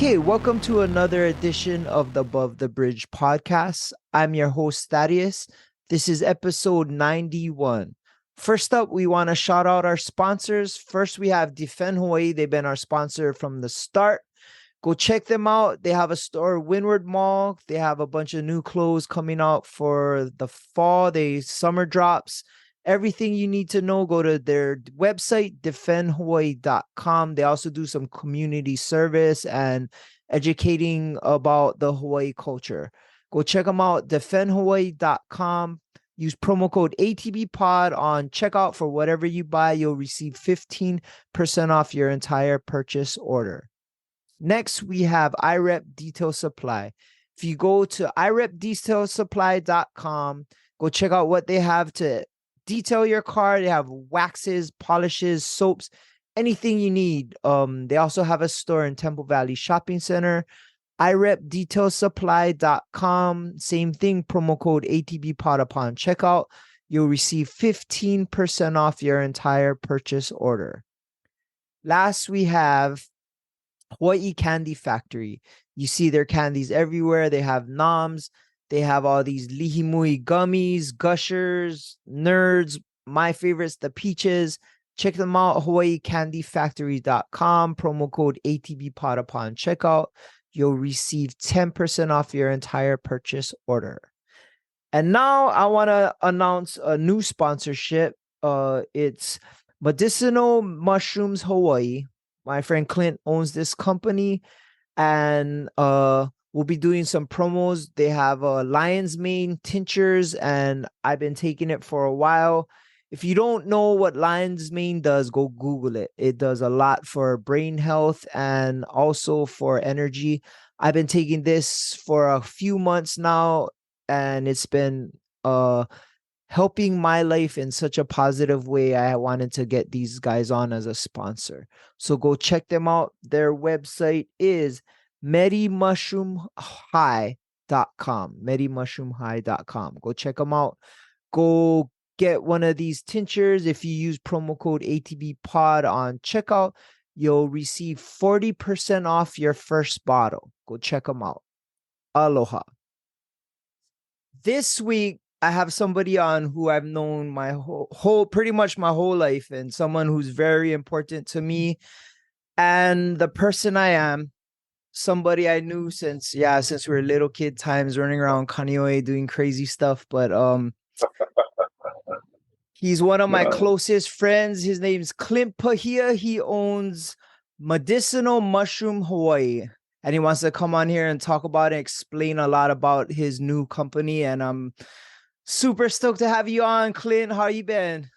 Okay, welcome to another edition of the Above the Bridge podcast. I'm your host, Thaddeus. This is episode 91. First up, we want to shout out our sponsors. First, we have Defend Hawaii. They've been our sponsor from the start. Go check them out. They have a store, Windward Mall. They have a bunch of new clothes coming out for the fall. They summer drops. Everything you need to know, go to their website, defendhawaii.com. They also do some community service and educating about the Hawaii culture. Go check them out, defendhawaii.com. Use promo code ATBPOD on checkout for whatever you buy. You'll receive 15% off your entire purchase order. Next, we have iRep Detail Supply. If you go to irepdetailsupply.com, go check out what they have to detail your car. They have waxes, polishes, soaps, anything you need. They also have a store in Temple Valley Shopping Center. irepdetailsupply.com. Same thing, promo code ATBPOD upon checkout. You'll receive 15% off your entire purchase order. Last, we have Hawaii Candy Factory. You see their candies everywhere. They have noms. They have all these lihimui gummies, gushers, nerds. My favorites, the peaches. Check them out, hawaiicandyfactory.com. Promo code ATBPOD upon checkout. You'll receive 10% off your entire purchase order. And now I want to announce a new sponsorship. It's Medicinal Mushrooms Hawaii. My friend Clint owns this company, and we'll be doing some promos. They have lion's mane tinctures, and I've been taking it for a while. If you don't know what lion's mane does, go Google it. It does a lot for brain health and also for energy. I've been taking this for a few months now, and it's been helping my life in such a positive way. I wanted to get these guys on as a sponsor. So go check them out. Their website is medimushroomhigh.com. medimushroomhigh.com. Go check them out. Go get one of these tinctures. If you use promo code ATBPOD on checkout, you'll receive 40% off your first bottle. Go check them out. Aloha. This week, I have somebody on who I've known my pretty much my whole life, and someone who's very important to me and the person I am. Somebody I knew since we were little kid times, running around Kaneohe doing crazy stuff. But he's one of my closest friends. His name's Clint Pahia. He owns Medicinal Mushroom Hawaii, and he wants to come on here and talk about it, explain a lot about his new company. And I'm super stoked to have you on, Clint. How you been?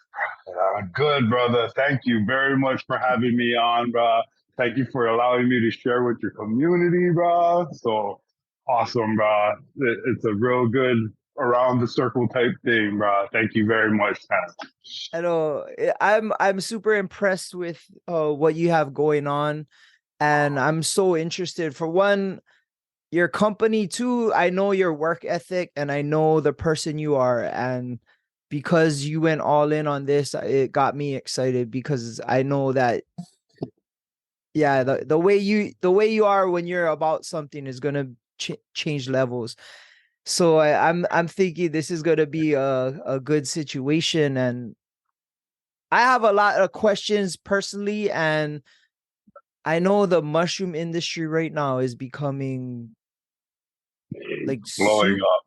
Good, brother. Thank you very much for having me on, bro. Thank you for allowing me to share with your community, bro. So awesome, bro. It's a real good around the circle type thing, bro. Thank you very much, man. I know I'm super impressed with what you have going on, and I'm so interested. For one, your company. Two, I know your work ethic, and I know the person you are, and because you went all in on this, it got me excited because I know that the way you are when you're about something is gonna change levels. So I'm thinking this is gonna be a good situation, and I have a lot of questions personally, and I know the mushroom industry right now is becoming like Blowing up.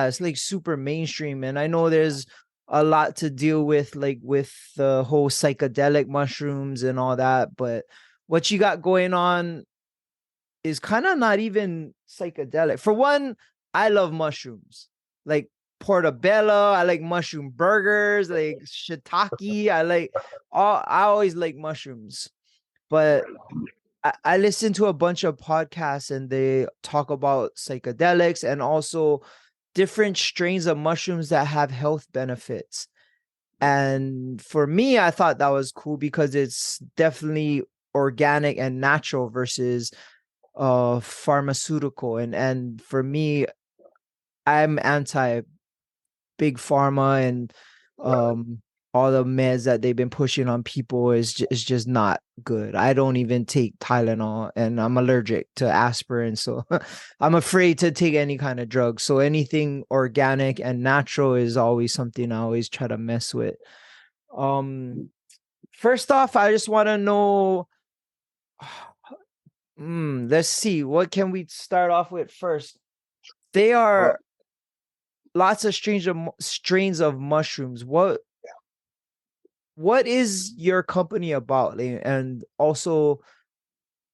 it's like super mainstream, and I know there's a lot to deal with, like with the whole psychedelic mushrooms and all that, but what you got going on is kind of not even psychedelic. For one, I love mushrooms, like portobello. I like mushroom burgers, like shiitake. I always like mushrooms, but I listen to a bunch of podcasts and they talk about psychedelics and also different strains of mushrooms that have health benefits. And for me, I thought that was cool because it's definitely organic and natural versus pharmaceutical. And for me, I'm anti big pharma and all the meds that they've been pushing on people is just not good. I don't even take Tylenol, and I'm allergic to aspirin, so I'm afraid to take any kind of drug. So anything organic and natural is always something I always try to mess with. Um, First off, I just want to know. Let's see. What can we start off with first? They Well, are lots of strains of mushrooms. What is your company about? And also,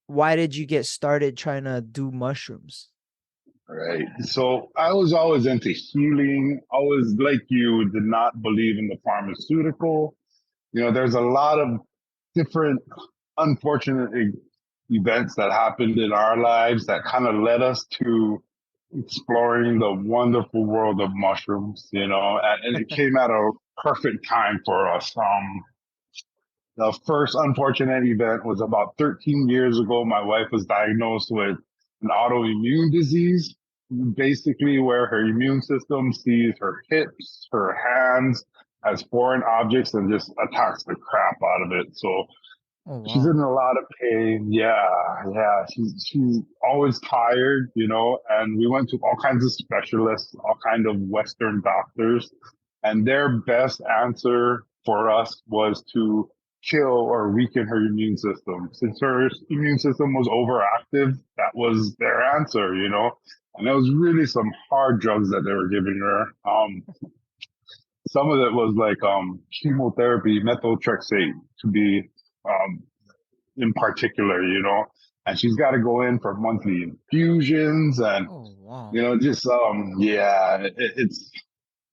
why did you get started trying to do mushrooms? right. So I was always into healing. I was like you, did not believe in the pharmaceutical. There's a lot of different unfortunate events that happened in our lives that kind of led us to exploring the wonderful world of mushrooms, and it came at a perfect time for us. The first unfortunate event was about 13 years ago. My wife was diagnosed with an autoimmune disease, basically where her immune system sees her hips, her hands as foreign objects and just attacks the crap out of it. So Oh she's wow. in a lot of pain. Yeah, yeah. She's always tired, and we went to all kinds of specialists, all kinds of Western doctors, and their best answer for us was to kill or weaken her immune system. Since her immune system was overactive, that was their answer. And it was really some hard drugs that they were giving her. Some of it was like chemotherapy, methotrexate to be um, in particular. And she's got to go in for monthly infusions and, Oh wow. just, yeah, it's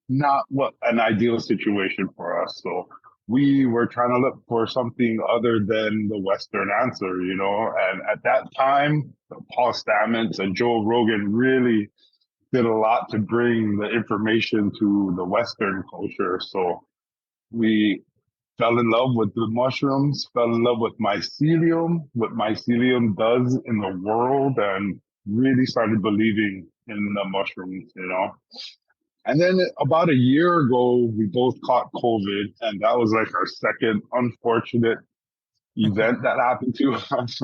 not what an ideal situation for us. So we were trying to look for something other than the Western answer. And at that time, Paul Stamets and Joe Rogan really did a lot to bring the information to the Western culture. So we fell in love with the mushrooms, fell in love with mycelium, what mycelium does in the world, and really started believing in the mushrooms. And then about a year ago, we both caught COVID, and that was like our second unfortunate event that happened to us.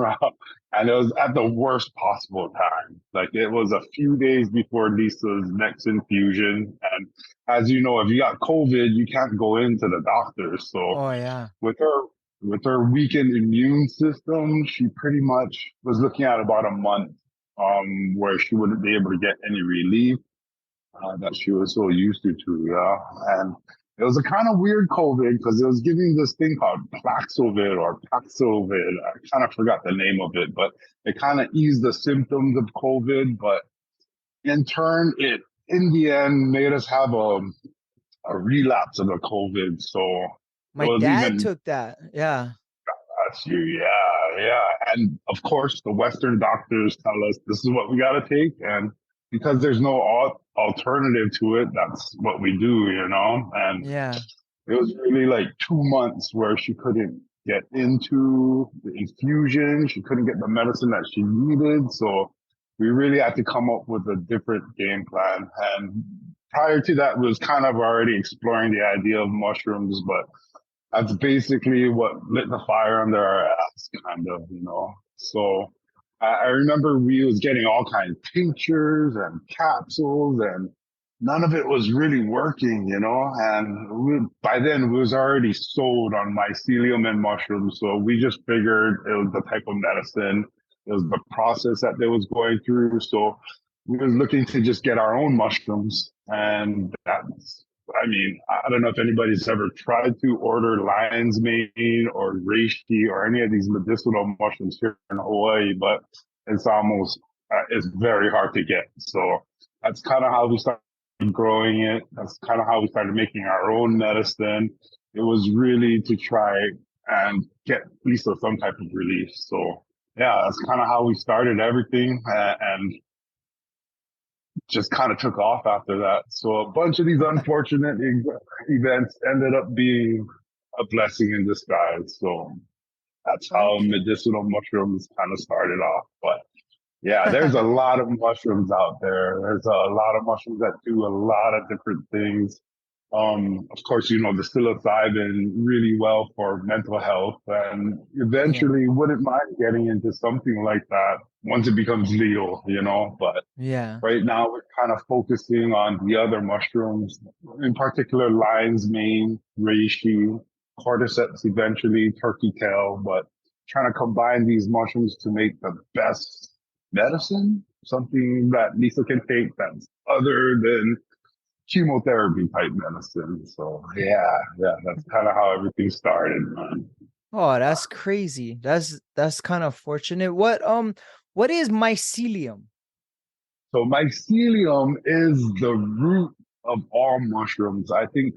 And it was at the worst possible time. Like it was a few days before Lisa's next infusion. And as you know, if you got COVID, you can't go into the doctors. So Oh yeah. with her with her weakened immune system, she pretty much was looking at about a month where she wouldn't be able to get any relief that she was so used to, yeah. And it was a kind of weird COVID because it was giving this thing called Paxlovid or Paxlovid. I kind of forgot the name of it, but it kind of eased the symptoms of COVID. But in turn, it in the end made us have a relapse of the COVID. So it My was dad even took that. Yeah. that's you, yeah, yeah. And of course, the Western doctors tell us this is what we got to take, and because there's no alternative to it, that's what we do. And Yeah. it was really like 2 months where she couldn't get into the infusion, she couldn't get the medicine that she needed, so we really had to come up with a different game plan. And prior to that, was kind of already exploring the idea of mushrooms, but that's basically what lit the fire under our ass, kind of. So I remember we was getting all kinds of tinctures and capsules, and none of it was really working. And by then we was already sold on mycelium and mushrooms, so we just figured it was the type of medicine, it was the process that they was going through. So we was looking to just get our own mushrooms, and that's I mean, I don't know if anybody's ever tried to order lion's mane or reishi or any of these medicinal mushrooms here in Hawaii, but it's very hard to get. So that's kind of how we started growing it. That's kind of how we started making our own medicine. It was really to try and get at least some type of relief. So yeah, that's kind of how we started everything. And just kind of took off after that. So a bunch of these unfortunate events ended up being a blessing in disguise. So that's how Okay. medicinal mushrooms kind of started off. But yeah, there's a lot of mushrooms out there. There's a lot of mushrooms that do a lot of different things. Of course, the psilocybin really well for mental health, and Yeah. eventually wouldn't mind getting into something like that once it becomes legal. But Yeah. right now, we're kind of focusing on the other mushrooms, in particular lion's mane, reishi, cordyceps, eventually turkey tail, but trying to combine these mushrooms to make the best medicine, something that Lisa can take that's other than chemotherapy type medicine. So yeah, that's kind of how everything started, man. Oh, that's crazy. That's kind of fortunate. What is mycelium? So mycelium is the root of all mushrooms. I think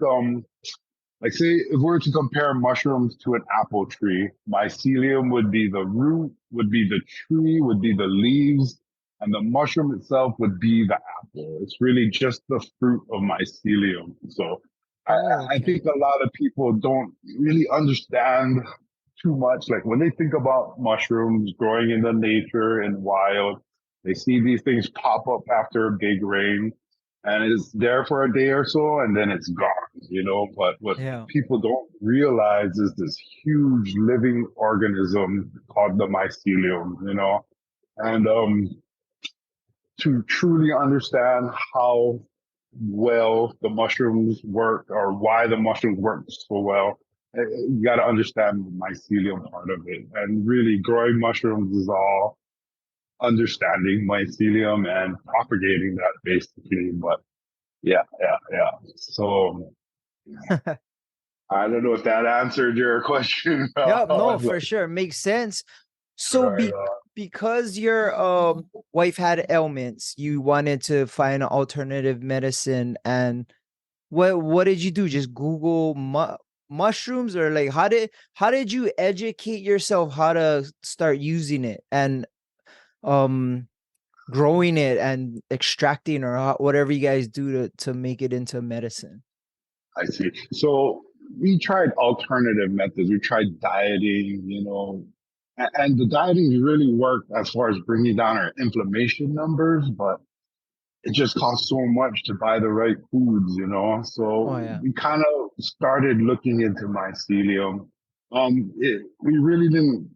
like say if we were to compare mushrooms to an apple tree, mycelium would be the root, would be the tree, would be the leaves, and the mushroom itself would be the apple. It's really just the fruit of mycelium. So I, Oh, I okay. think a lot of people don't really understand too much. Like when they think about mushrooms growing in the nature and wild, they see these things pop up after a big rain and it's there for a day or so and then it's gone. But what Yeah. people don't realize is this huge living organism called the mycelium. And to truly understand how well the mushrooms work or why the mushrooms work so well, you got to understand the mycelium part of it. And really, growing mushrooms is all understanding mycelium and propagating that basically. But yeah. So I don't know if that answered your question. Yep, no, Like, for sure. Makes sense. So right. because your wife had ailments, you wanted to find an alternative medicine, and what did you do? Just Google mushrooms, or like how did you educate yourself how to start using it and um growing it and extracting, or whatever you guys do to make it into medicine? I see. So we tried alternative methods. We tried dieting, and the dieting really worked as far as bringing down our inflammation numbers, but it just costs so much to buy the right foods. Oh So yeah. we kind of started looking into mycelium. We really didn't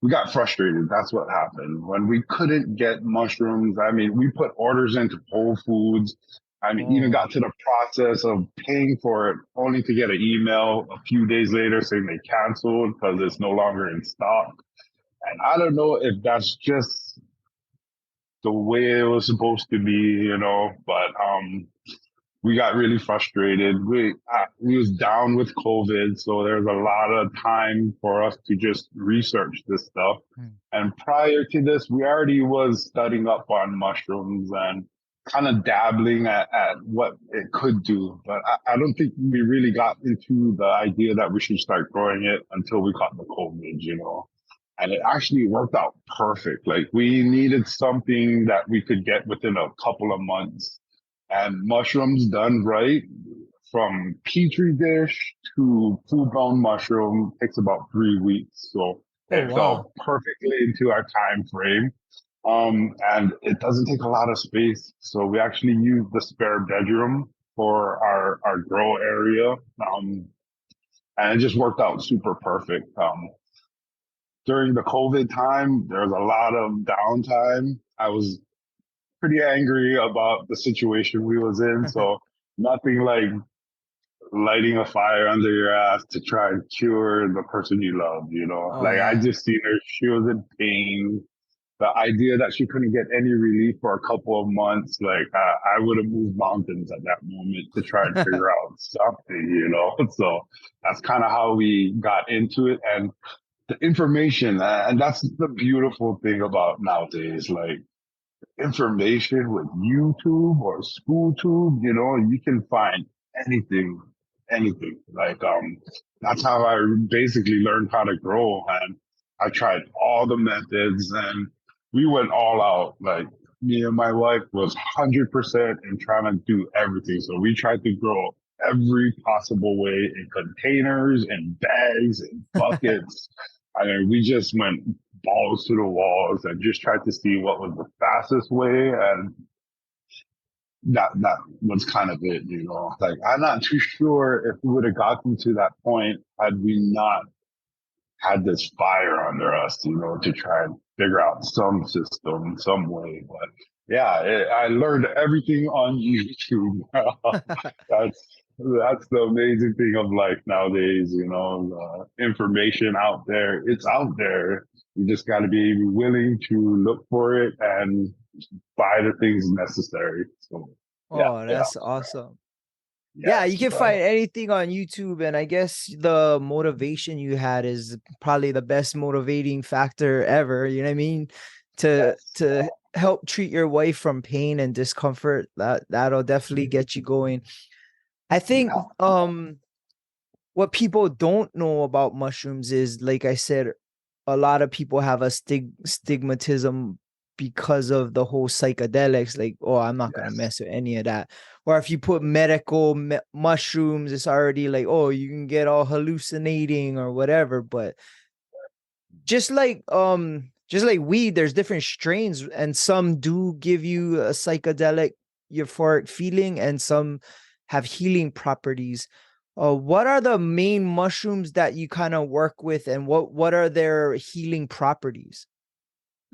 we got frustrated. That's what happened. When we couldn't get mushrooms, I mean, we put orders into Whole Foods. I mean, even Oh. got to the process of paying for it only to get an email a few days later saying they canceled because it's no longer in stock. And I don't know if that's just the way it was supposed to be, but we got really frustrated. We was down with COVID, so there's a lot of time for us to just research this stuff. Hmm. And prior to this, we already was studying up on mushrooms and kind of dabbling at what it could do. But I don't think we really got into the idea that we should start growing it until we caught the COVID. And it actually worked out perfect. Like we needed something that we could get within a couple of months and mushrooms done right from petri dish to full blown mushroom takes about 3 weeks. So Oh it wow. fell perfectly into our time frame. And it doesn't take a lot of space. So we actually use the spare bedroom for our grow area. And it just worked out super perfect. During the COVID time, there was a lot of downtime. I was pretty angry about the situation we was in. So nothing like lighting a fire under your ass to try and cure the person you love. Oh Like I yeah. just seen her, she was in pain. The idea that she couldn't get any relief for a couple of months, like I would have moved mountains at that moment to try and figure out something. So that's kind of how we got into it. And the information, and that's the beautiful thing about nowadays. Like information with YouTube or SchoolTube, you can find anything, anything. Like that's how I basically learned how to grow. And I tried all the methods and we went all out. Like me and my wife was 100% in trying to do everything. So we tried to grow every possible way in containers and bags and buckets. I mean, we just went balls to the walls and just tried to see what was the fastest way. And that was kind of it, you know. Like I'm not too sure if we would have gotten to that point had we not had this fire under us, you know, to try and figure out some system, some way. But yeah, I learned everything on YouTube. That's the amazing thing of life nowadays, you know, the information out there, it's out there. You just got to be willing to look for it and buy the things necessary. So yeah, Oh, it that's helps. awesome. Yeah, Yes, you can bro. find anything on YouTube, and I guess the motivation you had is probably the best motivating factor ever. You know what I mean? Yes. To help treat your wife from pain and discomfort, that'll definitely get you going. I think Yeah. what people don't know about mushrooms is, like I said, a lot of people have a stigmatism because of the whole psychedelics. Like, oh, I'm not gonna Yes. mess with any of that. Or if you put medical mushrooms, it's already like, oh, you can get all hallucinating or whatever. But just like weed, there's different strains, and some do give you a psychedelic euphoric feeling, and some have healing properties. What are the main mushrooms that you kind of work with, and what are their healing properties?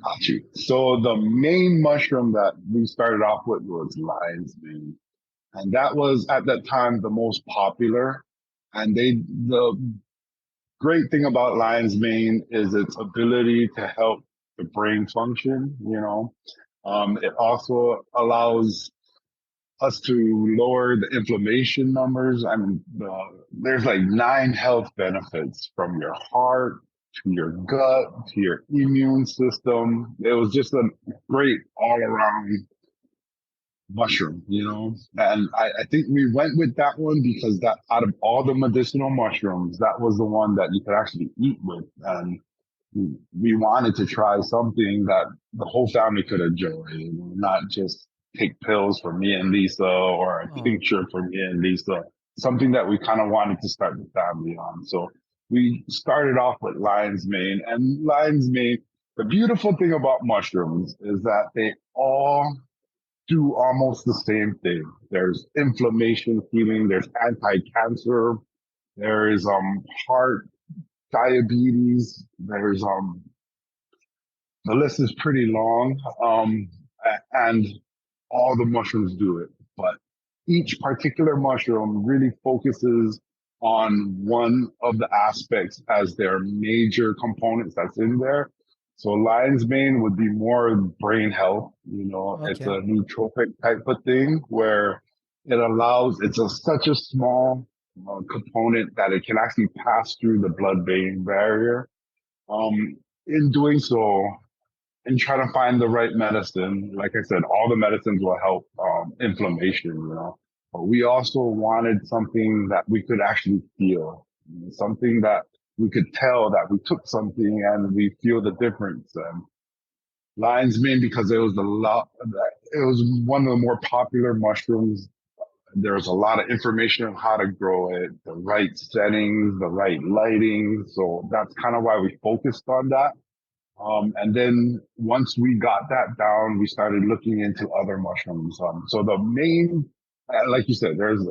Got you. So the main mushroom that we started off with was lion's mane. And that was at that time the most popular. And the great thing about lion's mane is its ability to help the brain function, you know. It also allows us to lower the inflammation numbers. I mean, there's like 9 health benefits from your heart to your gut to your immune system. It was just a great all around mushroom, you know. And I think we went with that one because that out of all the medicinal mushrooms, that was the one that you could actually eat with. And we wanted to try something that the whole family could enjoy, you know, not just take pills for me and Lisa or a Oh, tincture for me and Lisa, something that we kind of wanted to start the family on. So we started off with lion's mane. And lion's mane, the beautiful thing about mushrooms is that they all do almost the same thing. There's inflammation healing, there's anti-cancer, there is heart diabetes, there's the list is pretty long, and all the mushrooms do it. But each particular mushroom really focuses on one of the aspects as their major components that's in there. So lion's mane would be more brain health. You know, it's okay. a nootropic type of thing where it allows, it's such a small component that it can actually pass through the blood-brain barrier. In doing so, and try to find the right medicine. Like I said, all the medicines will help inflammation, you know. But we also wanted something that we could actually feel, something that we could tell that we took something and we feel the difference. And lion's mane, because it was it was one of the more popular mushrooms. There was a lot of information on how to grow it, the right settings, the right lighting. So that's kind of why we focused on that. And then once we got that down, we started looking into other mushrooms. So the main, like you said, there's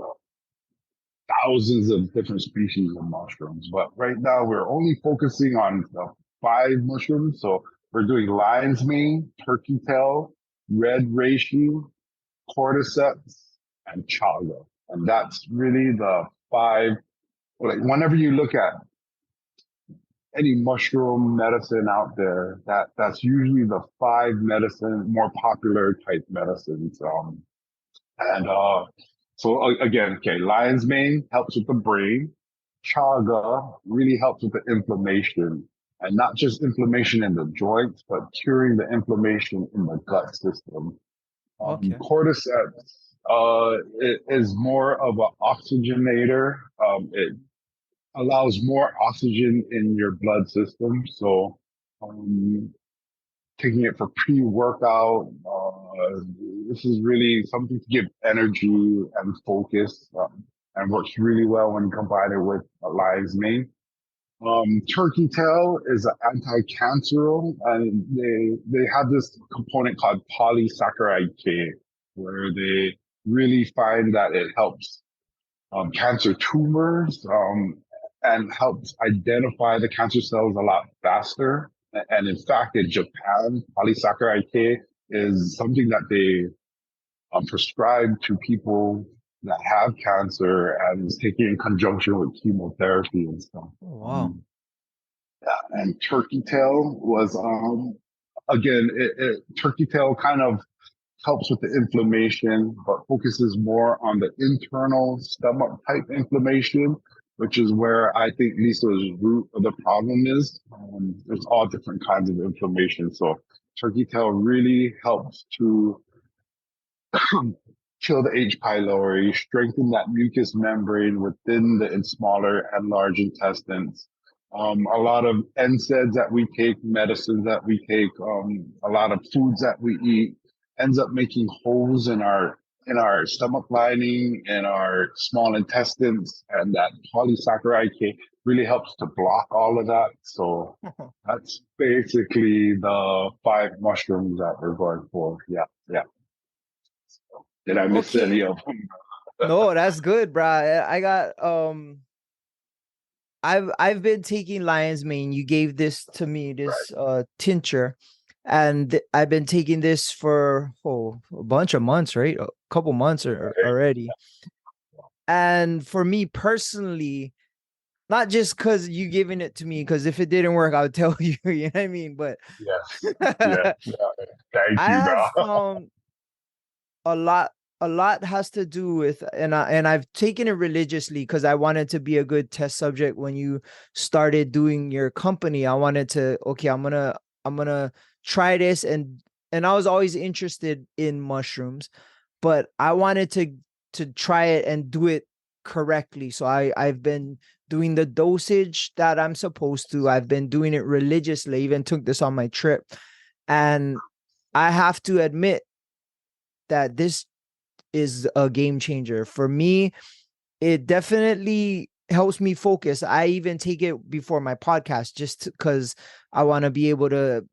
thousands of different species of mushrooms, but right now we're only focusing on the 5 mushrooms. So we're doing lion's mane, turkey tail, red reishi, cordyceps, and chaga. And that's really the 5. Like whenever you look at any mushroom medicine out there, that's usually the 5 more popular type medicines. And so again, okay, lion's mane helps with the brain. Chaga really helps with the inflammation, and not just inflammation in the joints, but curing the inflammation in the gut system. Okay. Cordyceps it is more of an oxygenator. It allows more oxygen in your blood system. So, um, taking it for pre-workout, this is really something to give energy and focus, and works really well when you combine it with a lion's mane. Turkey tail is an anti-canceral, and they have this component called polysaccharide K, where they really find that it helps cancer tumors and helps identify the cancer cells a lot faster. And in fact, in Japan, polysaccharide K is something that they prescribe to people that have cancer and is taken in conjunction with chemotherapy and stuff. Oh, wow. Um, yeah, and turkey tail was again, turkey tail kind of helps with the inflammation, but focuses more on the internal stomach type inflammation, which is where I think Lisa's root of the problem is. There's all different kinds of inflammation. So turkey tail really helps to kill the H. pylori, strengthen that mucous membrane within the smaller and large intestines. A lot of NSAIDs that we take, medicines that we take, a lot of foods that we eat ends up making holes in our stomach lining and our small intestines, and that polysaccharide K really helps to block all of that. So that's basically the five mushrooms that we're going for. Yeah, yeah. Did I miss Okay. any of them? No, that's good, bro. I got I've been taking lion's mane. You gave this to me, Right. this tincture, and I've been taking this for a bunch of months, right? A couple months Right. already. And for me personally, not just because you giving it to me, because if it didn't work, I would tell you, you know what I mean? But Yes. Yes. I Yeah. Thank you, bro. have found a lot has to do with, and I've taken it religiously because I wanted to be a good test subject when you started doing your company. I wanted to, okay, I'm gonna try this, and I was always interested in mushrooms, but I wanted to try it and do it correctly. So I've been doing the dosage that I'm supposed to. I've been doing it religiously, even took this on my trip. And I have to admit that this is a game changer. For me, it definitely helps me focus. I even take it before my podcast just because I want to be able to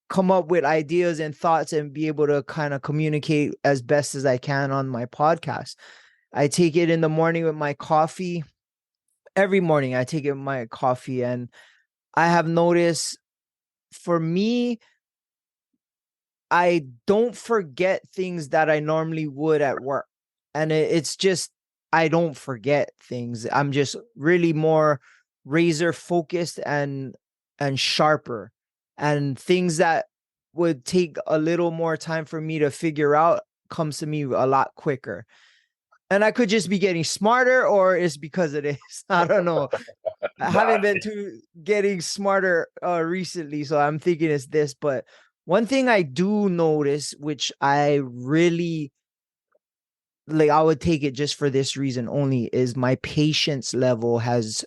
come up with ideas and thoughts and be able to kind of communicate as best as I can on my podcast. I take it in the morning with my coffee. Every morning I take it with my coffee, and I have noticed, for me, I don't forget things that I normally would at work. And it's just, I don't forget things. I'm just really more razor focused and sharper. And things that would take a little more time for me to figure out comes to me a lot quicker. And I could just be getting smarter, or it's because it is. I don't know. I haven't been Nice. too getting smarter recently, so I'm thinking it's this. But one thing I do notice, which I really like, I would take it just for this reason only, is my patience level has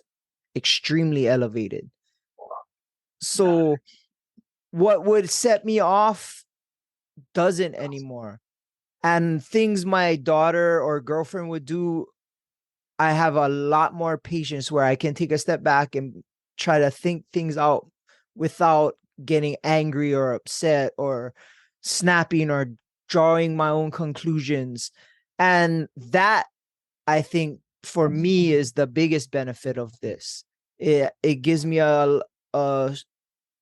extremely elevated. So what would set me off doesn't anymore. And things my daughter or girlfriend would do, I have a lot more patience where I can take a step back and try to think things out without getting angry or upset or snapping or drawing my own conclusions. And that, I think, for me, is the biggest benefit of this. It gives me a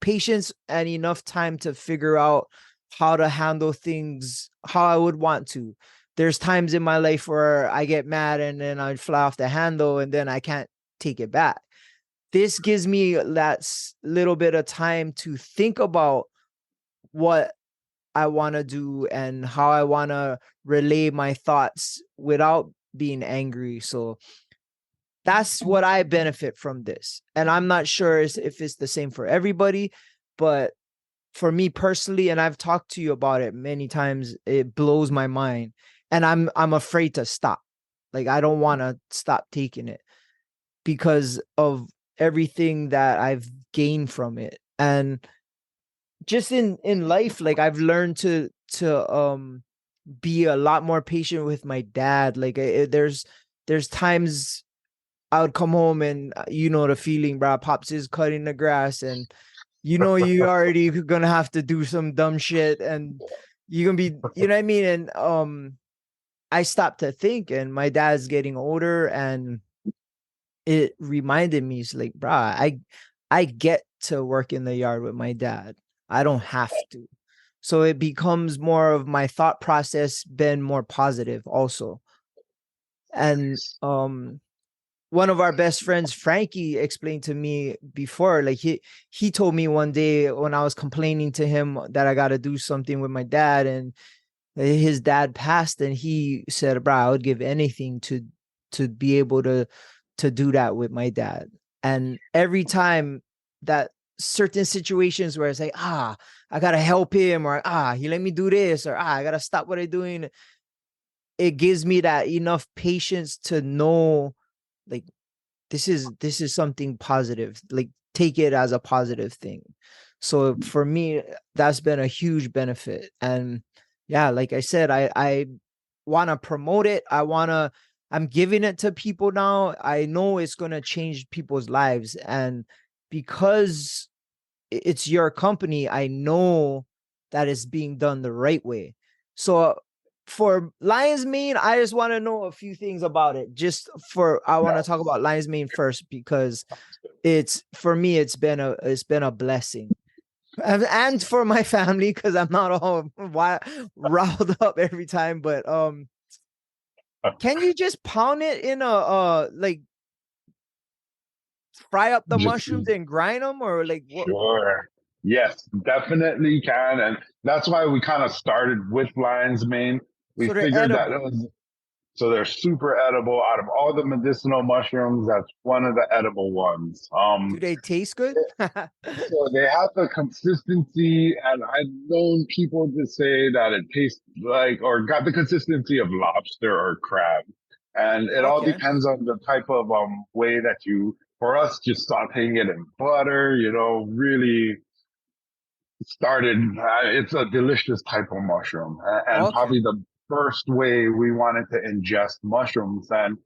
patience and enough time to figure out how to handle things how I would want to. There's times in my life where I get mad and then I fly off the handle and then I can't take it back. This gives me that little bit of time to think about what I want to do and how I want to relay my thoughts without being angry. So that's what I benefit from this. And I'm not sure if it's the same for everybody, but for me personally, and I've talked to you about it many times, it blows my mind. And I'm afraid to stop. Like, I don't want to stop taking it because of everything that I've gained from it. And just in life, like, I've learned to be a lot more patient with my dad. Like, there's times I would come home and you know the feeling, bro. Pops is cutting the grass, and you know you already gonna have to do some dumb shit, and you're gonna be, you know what I mean? And I stopped to think, and my dad's getting older, and it reminded me, it's like, brah, I get to work in the yard with my dad. I don't have to. So it becomes more of my thought process been more positive also. And one of our best friends, Frankie, explained to me before, like he told me one day when I was complaining to him that I got to do something with my dad, and his dad passed, and he said, bro, I would give anything to be able to do that with my dad. And every time that certain situations where it's like, I gotta help him, or he let me do this, or I gotta stop what I'm doing, it gives me that enough patience to know, like, this is something positive. Like, take it as a positive thing. So for me, that's been a huge benefit. And yeah, like I said, I want to promote it. I'm giving it to people now. I know it's going to change people's lives, and because it's your company, I know that it's being done the right way. So for Lion's Mane, I just want to know a few things about it. I want to talk Yes. about Lion's Mane first, because it's, for me, it's been a blessing. And for my family, because I'm not all riled up every time. But can you just pound it in a like, fry up the Just mushrooms and grind them, or like what? sure. Yes, definitely can. And that's why we kind of started with lion's mane. We So they're figured that it edible. was so they're super edible. Out of all the medicinal mushrooms, that's one of the edible ones. Do they taste good? So they have the consistency, and I've known people to say that it tastes like, or got the consistency of lobster or crab. And it all Okay. depends on the type of way that you, for us, just sauteing it in butter, really started. It's a delicious type of mushroom, and Okay. probably the first way we wanted to ingest mushrooms. And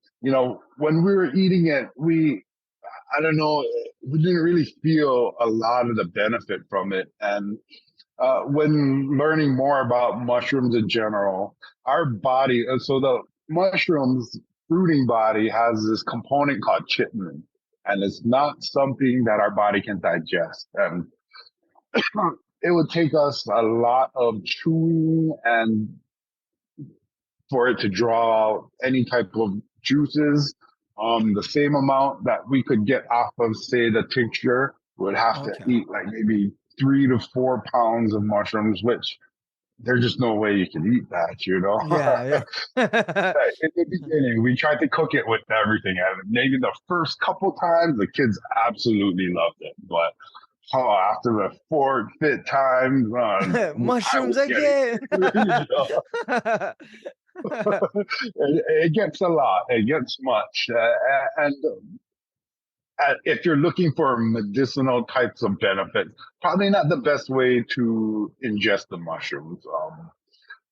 when we were eating it, I don't know, we didn't really feel a lot of the benefit from it. And when learning more about mushrooms in general, our body, so the mushrooms fruiting body has this component called chitin, and it's not something that our body can digest. And it would take us a lot of chewing and for it to draw out any type of juices. The same amount that we could get off of, say, the tincture, would have to Okay. eat like maybe 3 to 4 pounds of mushrooms, which there's just no way you can eat that. Yeah, yeah. In the beginning, we tried to cook it with everything, and maybe the first couple times, the kids absolutely loved it. But after the fourth, fifth time, I Mushrooms was getting again. it gets a lot. It gets much. And if you're looking for medicinal types of benefits, probably not the best way to ingest the mushrooms.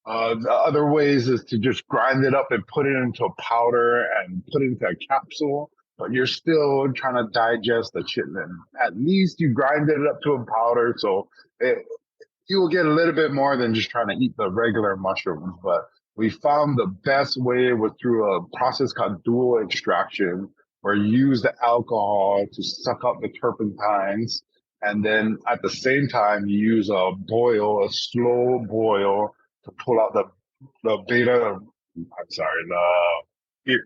The other ways is to just grind it up and put it into a powder and put it into a capsule, but you're still trying to digest the chitin. At least you grind it up to a powder, so you will get a little bit more than just trying to eat the regular mushrooms. But we found the best way was through a process called dual extraction, where you use the alcohol to suck up the turpentines. And then at the same time, you use a slow boil to pull out the beta. I'm sorry, the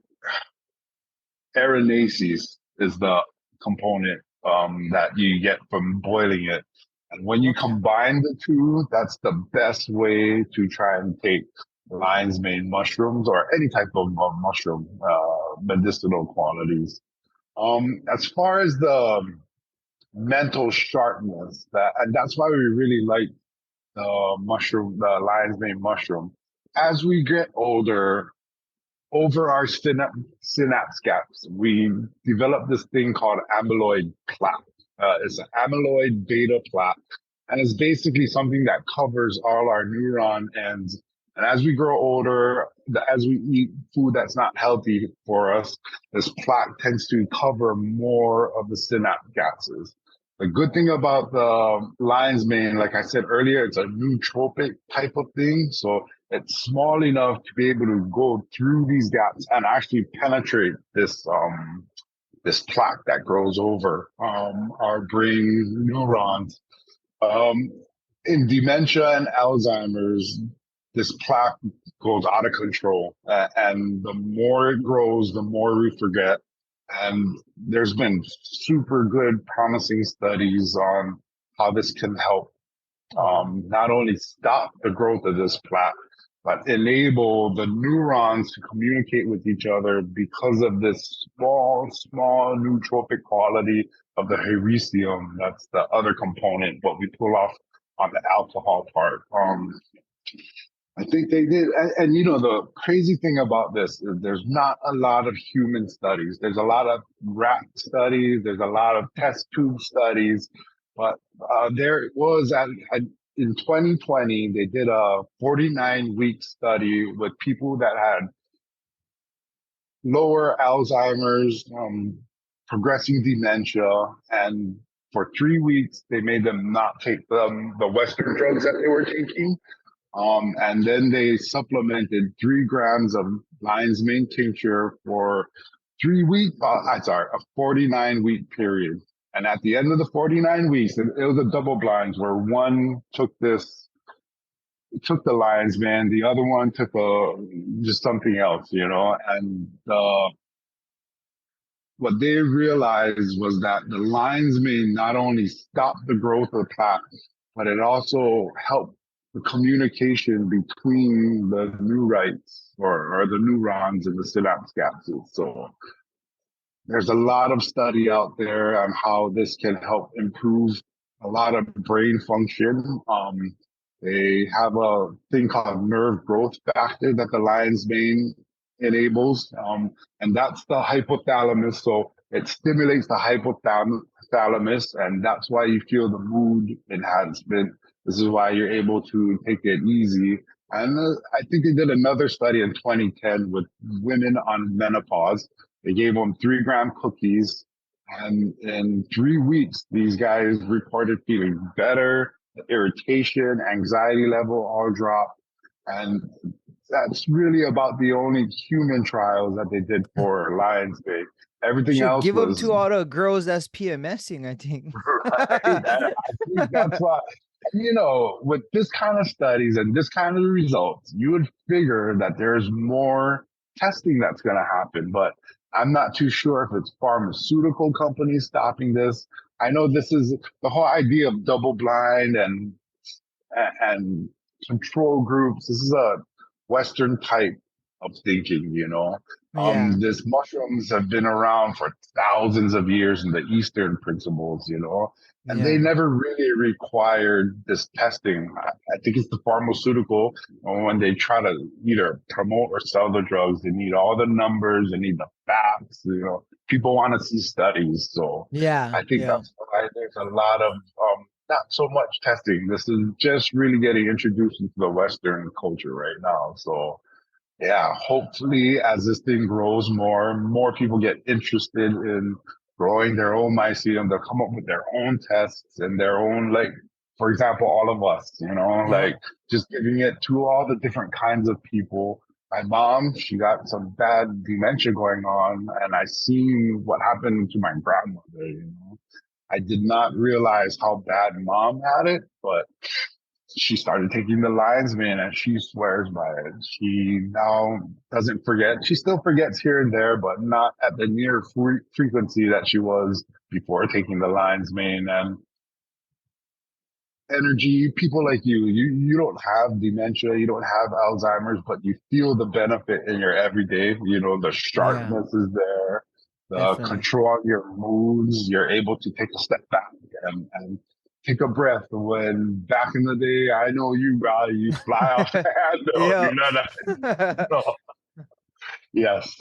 arenaceous is the component that you get from boiling it. And when you Okay. combine the two, that's the best way to try and take lion's mane mushrooms or any type of mushroom medicinal qualities. As far as the mental sharpness, and that's why we really like the lion's mane mushroom. As we get older, over our synapse gaps, we develop this thing called amyloid plaque. It's an amyloid beta plaque, and it's basically something that covers all our neuron ends. And as we grow older, as we eat food that's not healthy for us, this plaque tends to cover more of the synapse gaps. The good thing about the lion's mane, like I said earlier, it's a nootropic type of thing. So it's small enough to be able to go through these gaps and actually penetrate this plaque that grows over our brain neurons. Um, in dementia and Alzheimer's, this plaque goes out of control, and the more it grows, the more we forget. And there's been super good, promising studies on how this can help not only stop the growth of this plaque, but enable the neurons to communicate with each other because of this small nootropic quality of the hericium. That's the other component, what we pull off on the alcohol part. I think they did. And, the crazy thing about this is there's not a lot of human studies. There's a lot of rat studies. There's a lot of test tube studies. But there was, in 2020, they did a 49-week study with people that had lower Alzheimer's, progressing dementia. And for 3 weeks, they made them not take the Western drugs that they were taking. And then they supplemented 3 grams of lion's mane tincture for 3 weeks. A 49-week period. And at the end of the 49 weeks, it was a double blind where one took the lion's mane, the other one took just something else, And what they realized was that the lion's mane not only stopped the growth of plaque, but it also helped the communication between the neurites or the neurons in the synapse capsules. So there's a lot of study out there on how this can help improve a lot of brain function. They have a thing called nerve growth factor that the lion's mane enables, and that's the hypothalamus. So it stimulates the hypothalamus, and that's why you feel the mood enhancement. This is why you're able to take it easy. And I think they did another study in 2010 with women on menopause. They gave them 3-gram cookies, and in 3 weeks, these guys reported feeling better, irritation, anxiety level all dropped. And that's really about the only human trials that they did for lion's mane. Everything Should else give them was to all the girls that's PMSing, I think. right. And I think that's why, with this kind of studies and this kind of results, you would figure that there's more testing that's going to happen. But I'm not too sure if it's pharmaceutical companies stopping this. I know this is the whole idea of double blind and control groups. This is a Western type of thinking. Yeah. These mushrooms have been around for thousands of years in the Eastern principles, and they Yeah. never really required this testing. I think it's the pharmaceutical when they try to either promote or sell the drugs, they need all the numbers, they need the facts, people want to see studies. So Yeah. I think Yeah. that's why there's a lot of not so much testing. This is just really getting introduced into the Western culture right now. So yeah, hopefully as this thing grows more people get interested in growing their own mycelium. They'll come up with their own tests and their own, like, for example, all of us, Yeah. like just giving it to all the different kinds of people. My mom, she got some bad dementia going on, and I seen what happened to my grandmother. I did not realize how bad mom had it, but she started taking the lion's mane and she swears by it. She now doesn't forget. She still forgets here and there, but not at the near frequency that she was before taking the lion's mane. And energy, people like you don't have dementia, you don't have Alzheimer's, but you feel the benefit in your everyday. The Yeah. sharpness is there, the Definitely. control on your moods. You're able to take a step back and take a breath. When back in the day, I know you fly off the handle. Yeah. No. Yes,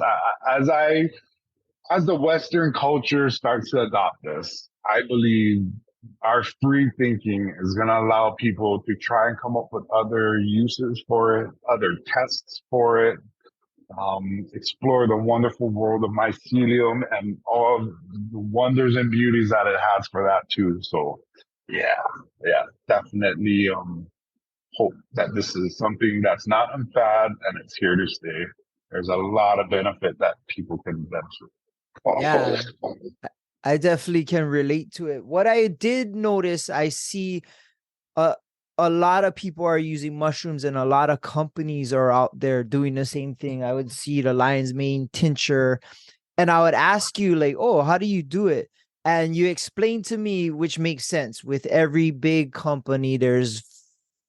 as the Western culture starts to adopt this, I believe our free thinking is going to allow people to try and come up with other uses for it, other tests for it, explore the wonderful world of mycelium and all of the wonders and beauties that it has for that too. So, yeah, definitely. hope that this is something that's not a fad and it's here to stay. There's a lot of benefit that people can benefit. Yeah, I definitely can relate to it. What I did notice, I see a a lot of people are using mushrooms and a lot of companies are out there doing the same thing. I would see the lion's mane tincture and I would ask you like, "Oh, how do you do it?" And you explain to me, which makes sense. With every big company, there's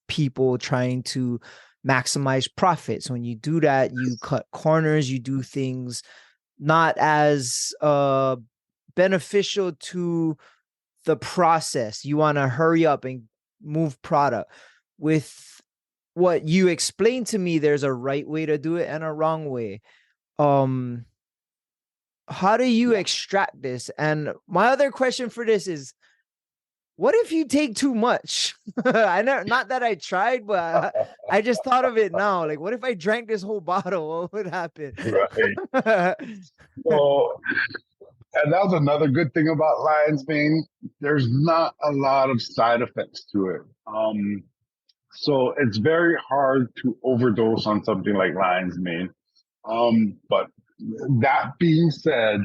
people trying to maximize profits. When you do that, you cut corners, you do things not as beneficial to the process. You want to hurry up and move product. With what you explained to me, there's a right way to do it and a wrong way. Um, how do you extract this? And my other question for this is, what if you take too much? I know, not that I tried, but I just thought of it now. Like, what if I drank this whole bottle? What would happen? Right. So, and that was another good thing about lion's mane. There's not a lot of side effects to it. So it's very hard to overdose on something like lion's mane. But that being said,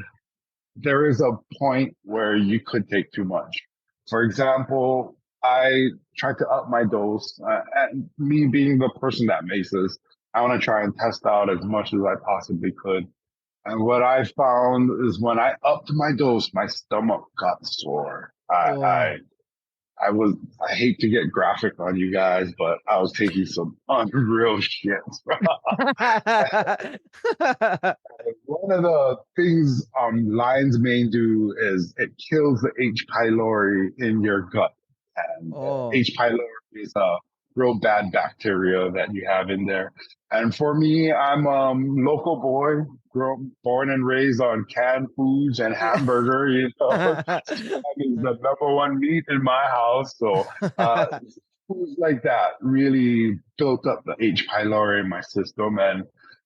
there is a point where you could take too much. For example, I tried to up my dose, and me being the person that makes this, I want to try and test out as much as I possibly could. And what I found is when I upped my dose, my stomach got sore. Oh. I hate to get graphic on you guys, but I was taking some unreal shit. One of the things lion's mane do is it kills the H. pylori in your gut. And Oh. H. pylori is a real bad bacteria that you have in there. And for me, I'm a local boy, born and raised on canned foods and hamburger. That is the number one meat in my house. So foods like that really built up the H. pylori in my system,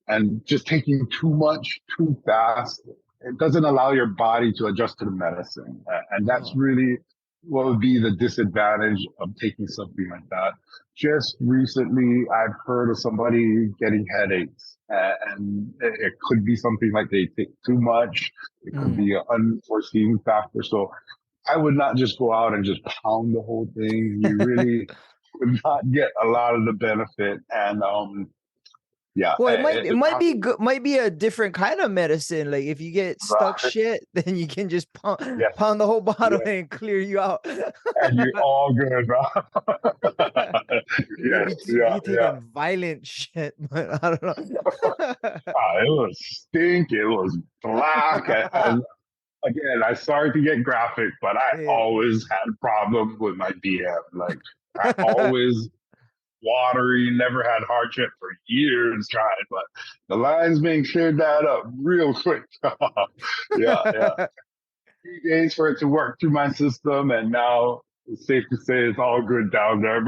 and just taking too much too fast, it doesn't allow your body to adjust to the medicine, and that's Oh. really what would be the disadvantage of taking something like that. Just recently, I've heard of somebody getting headaches, and it could be something like they take too much. It could Mm. be an unforeseen factor. So I would not just go out and just pound the whole thing. You really would not get a lot of the benefit. And yeah, Well, it it might be probably good, might be a different kind of medicine. Like if you get stuck right. shit, then you can just Yes, pound the whole bottle yes, and clear you out. and you're all good, bro. Maybe Yes, if yeah, you yeah. taking violent shit, but I don't know. It was stink. It was black, and again, I sorry to get graphic, but I Yeah. always had problems with my DM. Like I always watery, never had hardship for years trying, but the lion's mane cleared that up real quick. Yeah, yeah. 3 days for it to work through my system, and now it's safe to say it's all good down there.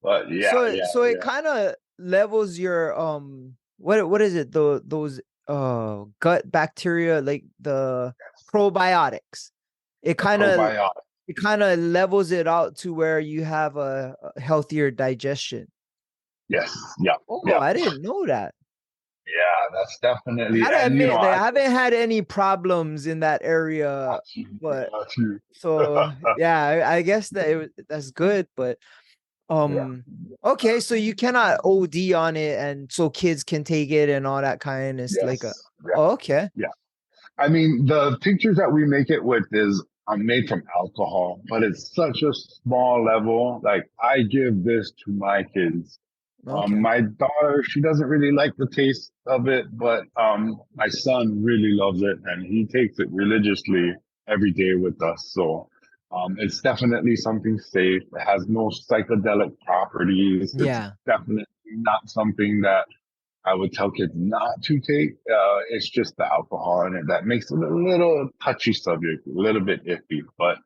But yeah, yeah, So it yeah. kind of levels your what is it, those gut bacteria, like the probiotics. It The kind of probiotic. it kind of levels it out to where you have a healthier digestion. Yes, yeah, Oh, yeah, I didn't know that. yeah. That's I definitely, gotta and admit that I I haven't had any problems in that area, got you, but got you. so yeah, I guess that that's good. But Yeah. okay, so you cannot OD on it, and so kids can take it and all that kind. It's like a, Yes. Yeah. oh, okay. Yeah. I mean, the tinctures that we make it with is made from alcohol, but it's such a small level. Like I give this to my kids. Okay. My daughter, she doesn't really like the taste of it, but my son really loves it, and he takes it religiously every day with us. So it's definitely something safe. It has no psychedelic properties. It's Yeah. definitely not something that I would tell kids not to take. It's just the alcohol in it that makes it a little touchy subject, a little bit iffy. But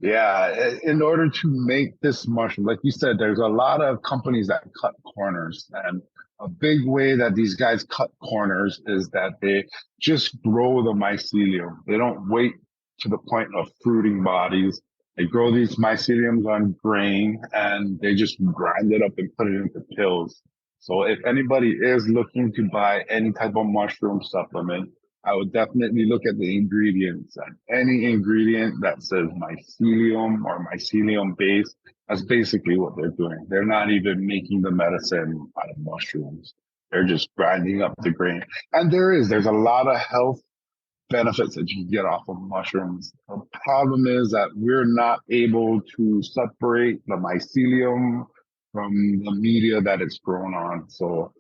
Yeah. yeah, in order to make this mushroom, like you said, there's a lot of companies that cut corners. And a big way that these guys cut corners is that they just grow the mycelium. They don't wait to the point of fruiting bodies. They grow these myceliums on grain and they just grind it up and put it into pills. So if anybody is looking to buy any type of mushroom supplement, I would definitely look at the ingredients, and any ingredient that says mycelium or mycelium base, that's basically what they're doing. They're not even making the medicine out of mushrooms. They're just grinding up the grain. And there's a lot of health benefits that you get off of mushrooms. The problem is that we're not able to separate the mycelium from the media that it's grown on. So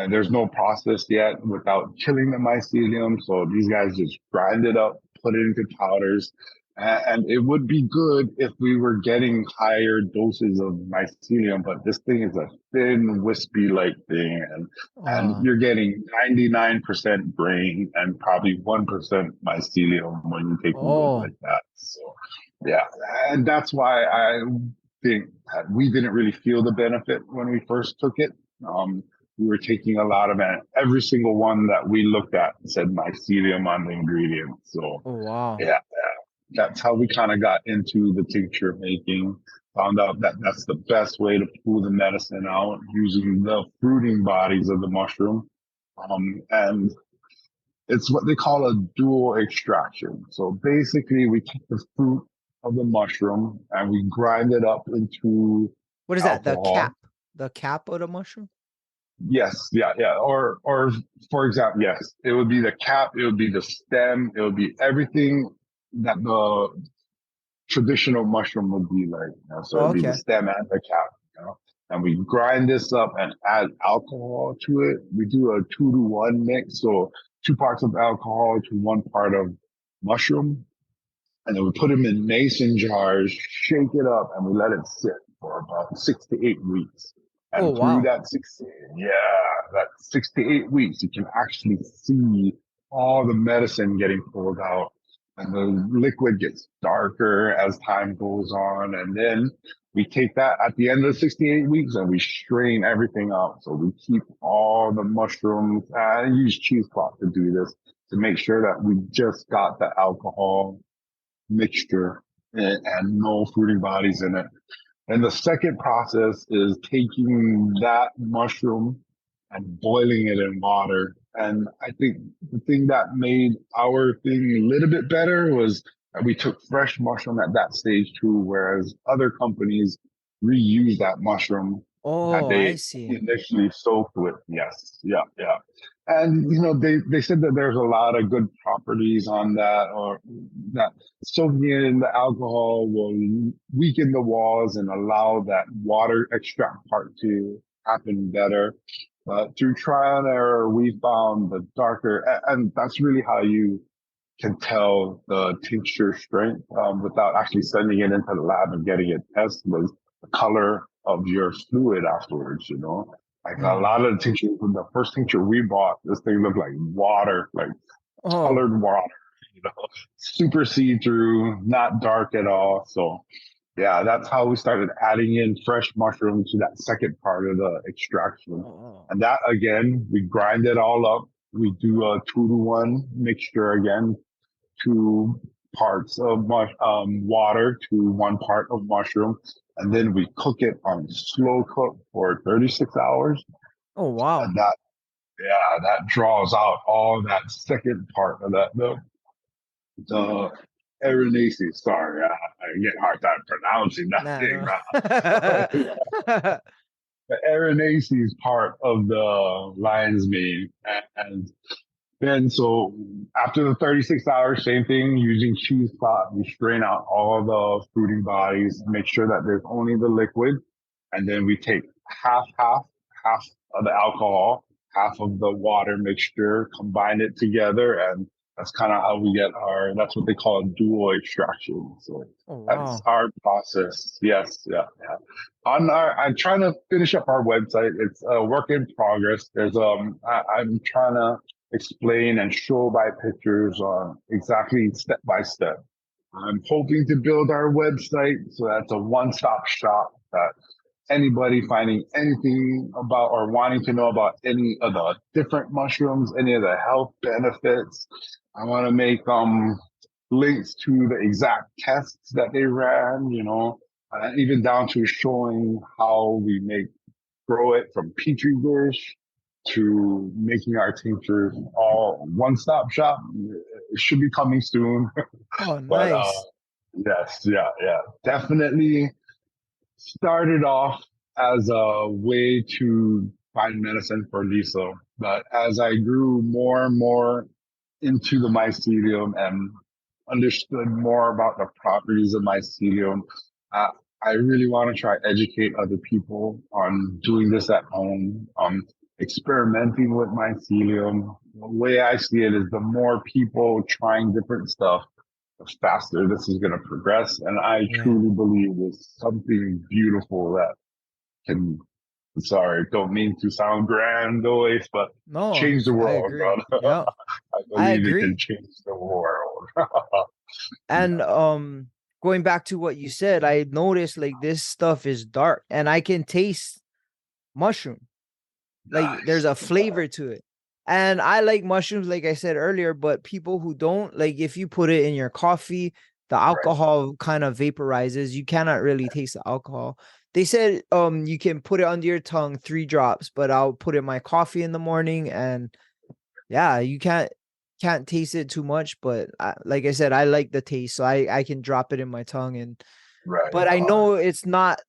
there's no process yet without killing the mycelium. So these guys just grind it up, put it into powders. And it would be good if we were getting higher doses of mycelium, but this thing is a thin, wispy like thing. And Oh, you're getting 99% brain and probably 1% mycelium when you take a look oh, like that. So, yeah. And that's why I think that we didn't really feel the benefit when we first took it. We were taking a lot of it. Every single one that we looked at said mycelium on the ingredient. So, oh, wow. yeah, that's how we kind of got into the tincture making. Found out that that's the best way to pull the medicine out using the fruiting bodies of the mushroom. And it's what they call a dual extraction. So basically, we take the fruit of the mushroom and we grind it up into What is that? The alcohol. cap. The cap of the mushroom? Yes, yeah, yeah. Or for example, yes, it would be the cap, it would be the stem, it would be everything that the traditional mushroom would be like. So Oh, it'd be the okay. stem and the cap. And we grind this up and add alcohol to it. We do a 2-to-1 mix, so 2 parts of alcohol to 1 part of mushroom, and then we put them in mason jars, shake it up, and we let it sit for about 6 to 8 weeks. Oh, And through wow. that that 6 to 8 weeks, you can actually see all the medicine getting pulled out. And the liquid gets darker as time goes on. And then we take that at the end of the 68 weeks and we strain everything out. So we keep all the mushrooms. I use cheesecloth to do this to make sure that we just got the alcohol mixture and no fruiting bodies in it. And the second process is taking that mushroom and boiling it in water. And I think the thing that made our thing a little bit better was that we took fresh mushroom at that stage too, whereas other companies reuse that mushroom that Oh, I they see. initially soaked with. Yes, yeah, yeah. And they said that there's a lot of good properties on that, or that soaking it in the alcohol will weaken the walls and allow that water extract part to happen better. Through trial and error, we found the darker, and that's really how you can tell the tincture strength without actually sending it into the lab and getting it tested, was the color of your fluid afterwards, Like a Mm. lot of the tinctures, the first tincture we bought, this thing looked like water, like Oh, colored water, you know, super see-through, not dark at all. So yeah, that's how we started adding in fresh mushrooms to that second part of the extraction. oh, And that again, we grind it all up. We do a 2-to-1 mixture again, 2 parts of water to 1 part of mushroom. And then we cook it on slow cook for 36 hours. oh, wow. And that draws out all that second part of the Arenaceae. Sorry, I get a hard time pronouncing that Nah, thing, no. right? The Arenaceae part of the lion's mane. And then, so after the 36 hours, same thing, using cheesecloth, we strain out all the fruiting bodies, make sure that there's only the liquid. And then we take half of the alcohol, half of the water mixture, combine it together. And that's kind of how we get that's what they call a dual extraction. So Oh, that's wow. our process. Yes. Yeah. Yeah. I'm trying to finish up our website. It's a work in progress. I'm trying to explain and show by pictures on exactly step by step. I'm hoping to build our website so that's a one-stop shop that anybody finding anything about or wanting to know about any of the different mushrooms, any of the health benefits. I want to make links to the exact tests that they ran, even down to showing how we grow it from petri dish to making our tinctures all one-stop shop. It should be coming soon. Oh, But nice. yes, yeah, yeah, definitely started off as a way to find medicine for Lisa. But as I grew more and more into the mycelium and understood more about the properties of mycelium, uh, I really want to try educate other people on doing this at home, experimenting with mycelium. The way I see it is the more people trying different stuff, the faster this is going to progress. And I Yeah. truly believe it's something beautiful that can, sorry, don't mean to sound grandiose, but No, change the I world, agree. brother. Yeah, I I believe it can agree. change the world. And Yeah, going back to what you said, I noticed like this stuff is dark and I can taste mushroom. Like there's nice. a flavor to it. And I like mushrooms, like I said earlier, but people who don't, like if you put it in your coffee, the Right, alcohol kind of vaporizes. You cannot really taste the alcohol. They said you can put it under your tongue, 3 drops, but I'll put it in my coffee in the morning and yeah, you can't taste it too much, but like I said, I like the taste, so I can drop it in my tongue and right but I on. know it's not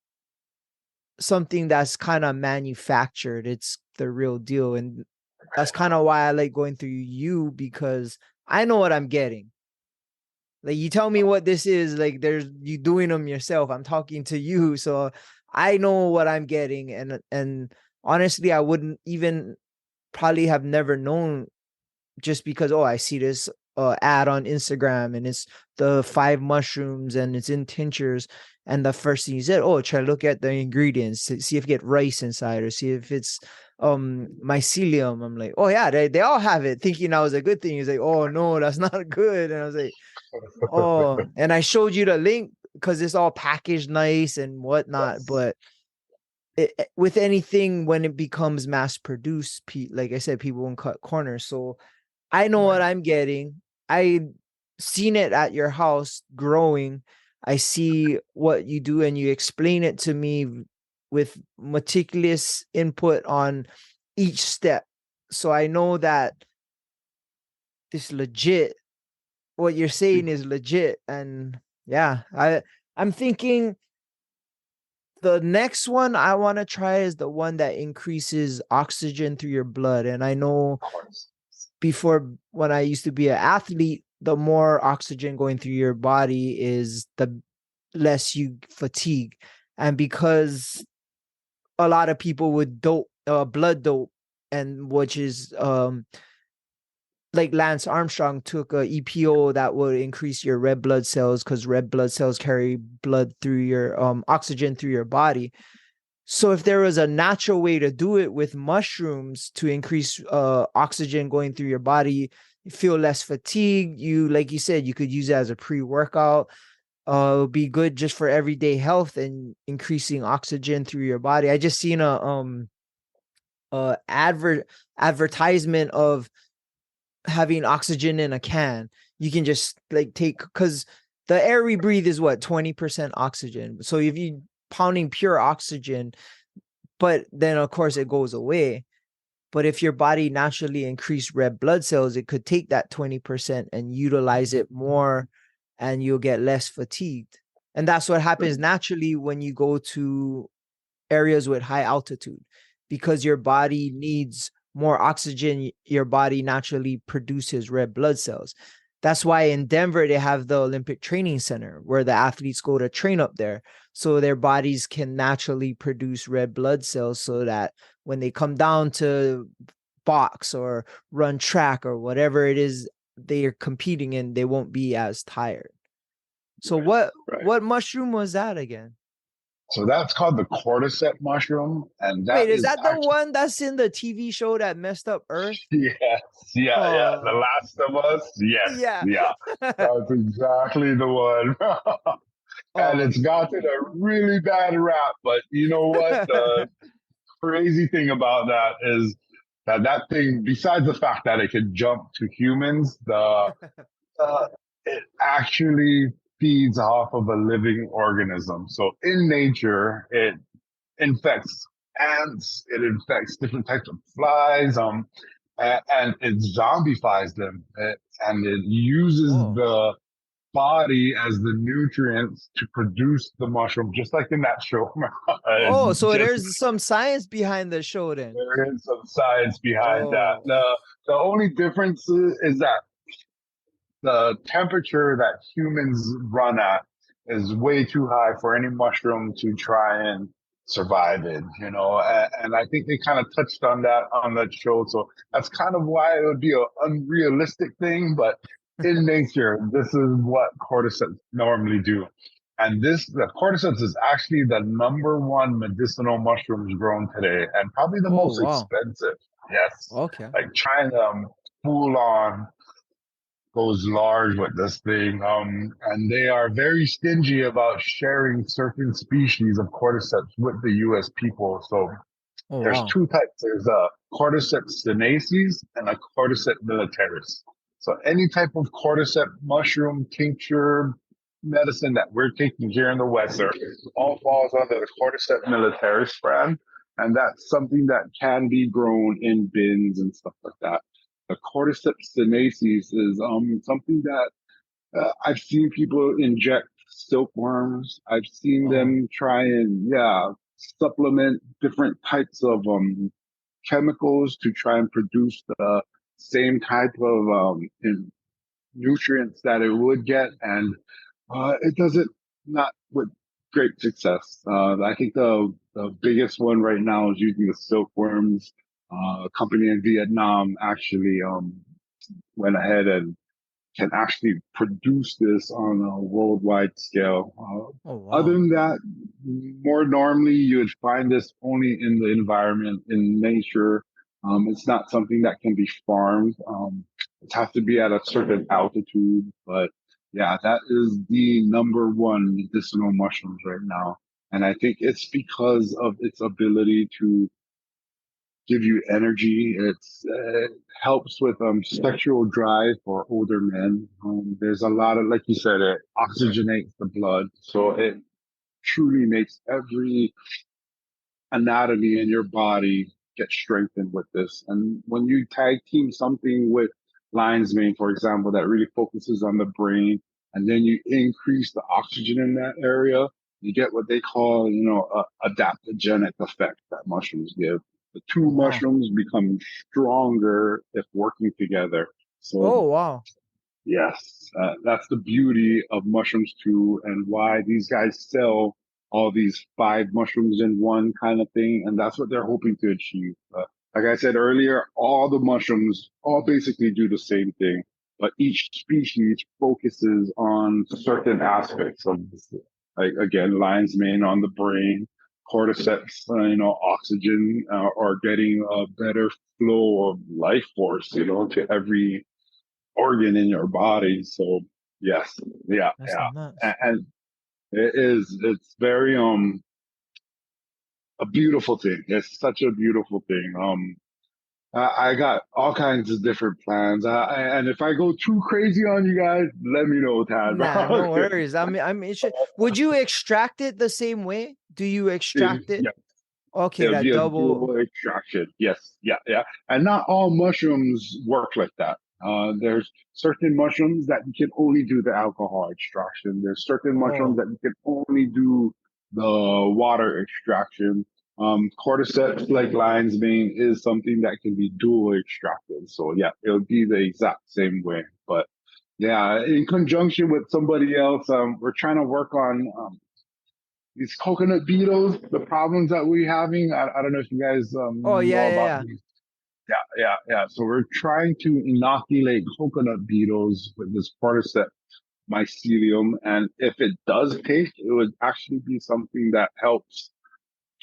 something that's kind of manufactured. It's the real deal. And that's kind of why I like going through you because I know what I'm getting. Like you tell me what this is, like there's you doing them yourself. I'm talking to you, so I know what I'm getting. And honestly, I wouldn't even probably have never known just because oh I see this ad on Instagram and it's the 5 mushrooms and it's in tinctures and the first thing you said oh try to look at the ingredients to see if you get rice inside or see if it's mycelium. I'm like oh yeah they all have it thinking that was a good thing. He's like oh no that's not good and I was like oh and I showed you the link because it's all packaged nice and whatnot Yes, but with anything when it becomes mass produced like I said people won't cut corners so I know what right. I'm getting. I seen it at your house growing. I see what you do and you explain it to me with meticulous input on each step. So I know that this legit what you're saying is legit and yeah, I'm thinking the next one I want to try is the one that increases oxygen through your blood and I know Of course. before when I used to be an athlete, the more oxygen going through your body is the less you fatigue. And because a lot of people would dope, blood dope, and which is like Lance Armstrong took a EPO that would increase your red blood cells because red blood cells carry blood through your oxygen through your body. So if there was a natural way to do it with mushrooms to increase oxygen going through your body, you feel less fatigue. You, like you said, you could use it as a pre-workout. It would be good just for everyday health and increasing oxygen through your body. I just seen a advertisement of having oxygen in a can. You can just like take because the air we breathe is what 20% oxygen. So if you pounding pure oxygen but then of course it goes away. But if your body naturally increased red blood cells, it could take that 20% and utilize it more and you'll get less fatigued. And that's what happens naturally when you go to areas with high altitude because your body needs more oxygen. Your body naturally produces red blood cells. That's why in Denver, they have the Olympic Training Center where the athletes go to train up there. So their bodies can naturally produce red blood cells so that when they come down to box or run track or whatever it is they are competing in, they won't be as tired. So Right, what right. what mushroom was that again? So that's called the cordyceps mushroom, and that Wait, is is that the actually one that's in the TV show that messed up Earth? yes, yeah, yeah. The Oh, Last of Us, yes, yeah. yeah. That's exactly the one. And Oh, it's gotten a really bad rap, but you know what? The crazy thing about that is that thing, besides the fact that it could jump to humans, uh, it actually feeds off of a living organism. So in nature, it infects ants, it infects different types of flies, and it zombifies them, and it uses Oh. the body as the nutrients to produce the mushroom, just like in that show. Oh, so Just there's some science behind the show then. there is some science behind that. Oh. The only difference is that the temperature that humans run at is way too high for any mushroom to try and survive in, and I think they kind of touched on that on that show. So that's kind of why it would be an unrealistic thing, but in nature, this is what cordyceps normally do. And the cordyceps is actually the number one medicinal mushrooms grown today and probably the Oh, most wow. expensive. Yes. Okay. Like China, full on goes large with this thing. And they are very stingy about sharing certain species of cordyceps with the US people. So Oh, there's wow. two types. There's a Cordyceps sinensis and a Cordyceps militaris. So any type of cordyceps mushroom tincture medicine that we're taking here in the West all falls under the Cordyceps militaris brand. And that's something that can be grown in bins and stuff like that. The Cordyceps sinensis is something that I've seen people inject silkworms. I've seen Oh, them try and supplement different types of chemicals to try and produce the same type of nutrients that it would get, and it does it not with great success. I think the biggest one right now is using the silkworms. A company in Vietnam actually went ahead and can actually produce this on a worldwide scale. oh, Other wow. than that, more normally you would find this only in the environment, in nature. It's not something that can be farmed. It has to be at a certain altitude. But yeah, that is the number one medicinal mushrooms right now. And I think it's because of its ability to give you energy. It helps with sexual drive for older men. There's a lot of, like you said, it oxygenates the blood, so it truly makes every anatomy in your body get strengthened with this. And when you tag team something with lion's mane, for example, that really focuses on the brain, and then you increase the oxygen in that area, you get what they call, a adaptogenic effect that mushrooms give. The two Oh, wow. mushrooms become stronger if working together. So Oh, wow. yes, that's the beauty of mushrooms too, and why these guys sell all these five mushrooms in one kind of thing, and that's what they're hoping to achieve. Like I said earlier, all the mushrooms all basically do the same thing, but each species focuses on certain aspects of this. Like again, lion's mane on the brain, cordyceps, oxygen, or getting a better flow of life force, to every organ in your body. So yes, yeah, That's yeah, nuts. and it's very a beautiful thing. It's such a beautiful thing. I got all kinds of different plans, and if I go too crazy on you guys, let me know, Tad. Nah, no Okay. worries. I'm interested. Would you extract it the same way? Do you extract it? Yeah, Okay, it'll that be a double. dual extraction. Yes, yeah, yeah. And not all mushrooms work like that. There's certain mushrooms that you can only do the alcohol extraction. There's certain mushrooms Oh, that you can only do the water extraction. Cordyceps, like lion's mane, is something that can be dual extracted. So yeah, it'll be the exact same way. But yeah, in conjunction with somebody else, we're trying to work on these coconut beetles, the problems that we're having. I don't know if you guys oh, yeah, know yeah, about yeah. these. Yeah, yeah, yeah. So we're trying to inoculate coconut beetles with this cordyceps mycelium. And if it does take, it would actually be something that helps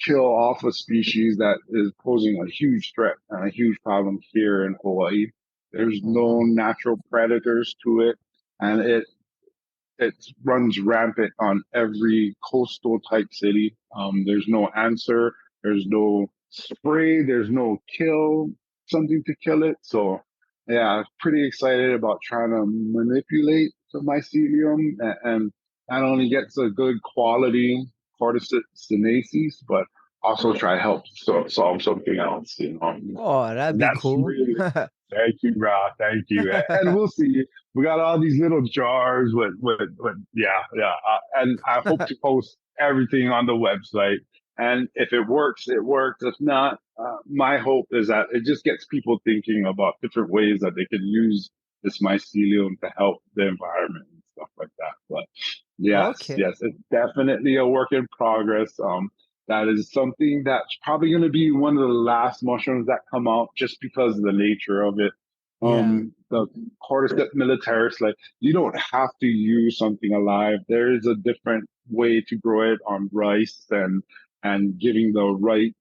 kill off a species that is posing a huge threat and a huge problem here in Hawaii. There's Oh, no wow. natural predators to it. And it runs rampant on every coastal type city. There's no answer. There's no spray. There's no kill something to kill it. So yeah, pretty excited about trying to manipulate the mycelium and not only get a good quality cordyceps, but also try to help solve something else, you know. Oh, that'd And be that's cool. really, thank you, bro. Thank you. And we'll see. We got all these little jars yeah, yeah. And I hope to post everything on the website. And if it works, it works. If not, my hope is that it just gets people thinking about different ways that they can use this mycelium to help the environment and stuff like that. But yes, Okay. yes, it's definitely a work in progress. That is something that's probably going to be one of the last mushrooms that come out just because of the nature of it. Yeah. The Cordyceps militaris, like you don't have to use something alive. There is a different way to grow it on rice and giving the right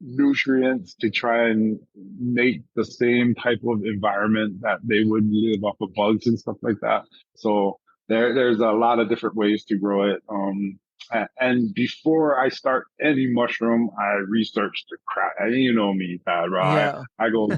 nutrients to try and make the same type of environment that they would live off of bugs and stuff like that. So there's a lot of different ways to grow it. And before I start any mushroom, I research the crap. And you know me, Tad, right? Yeah. I go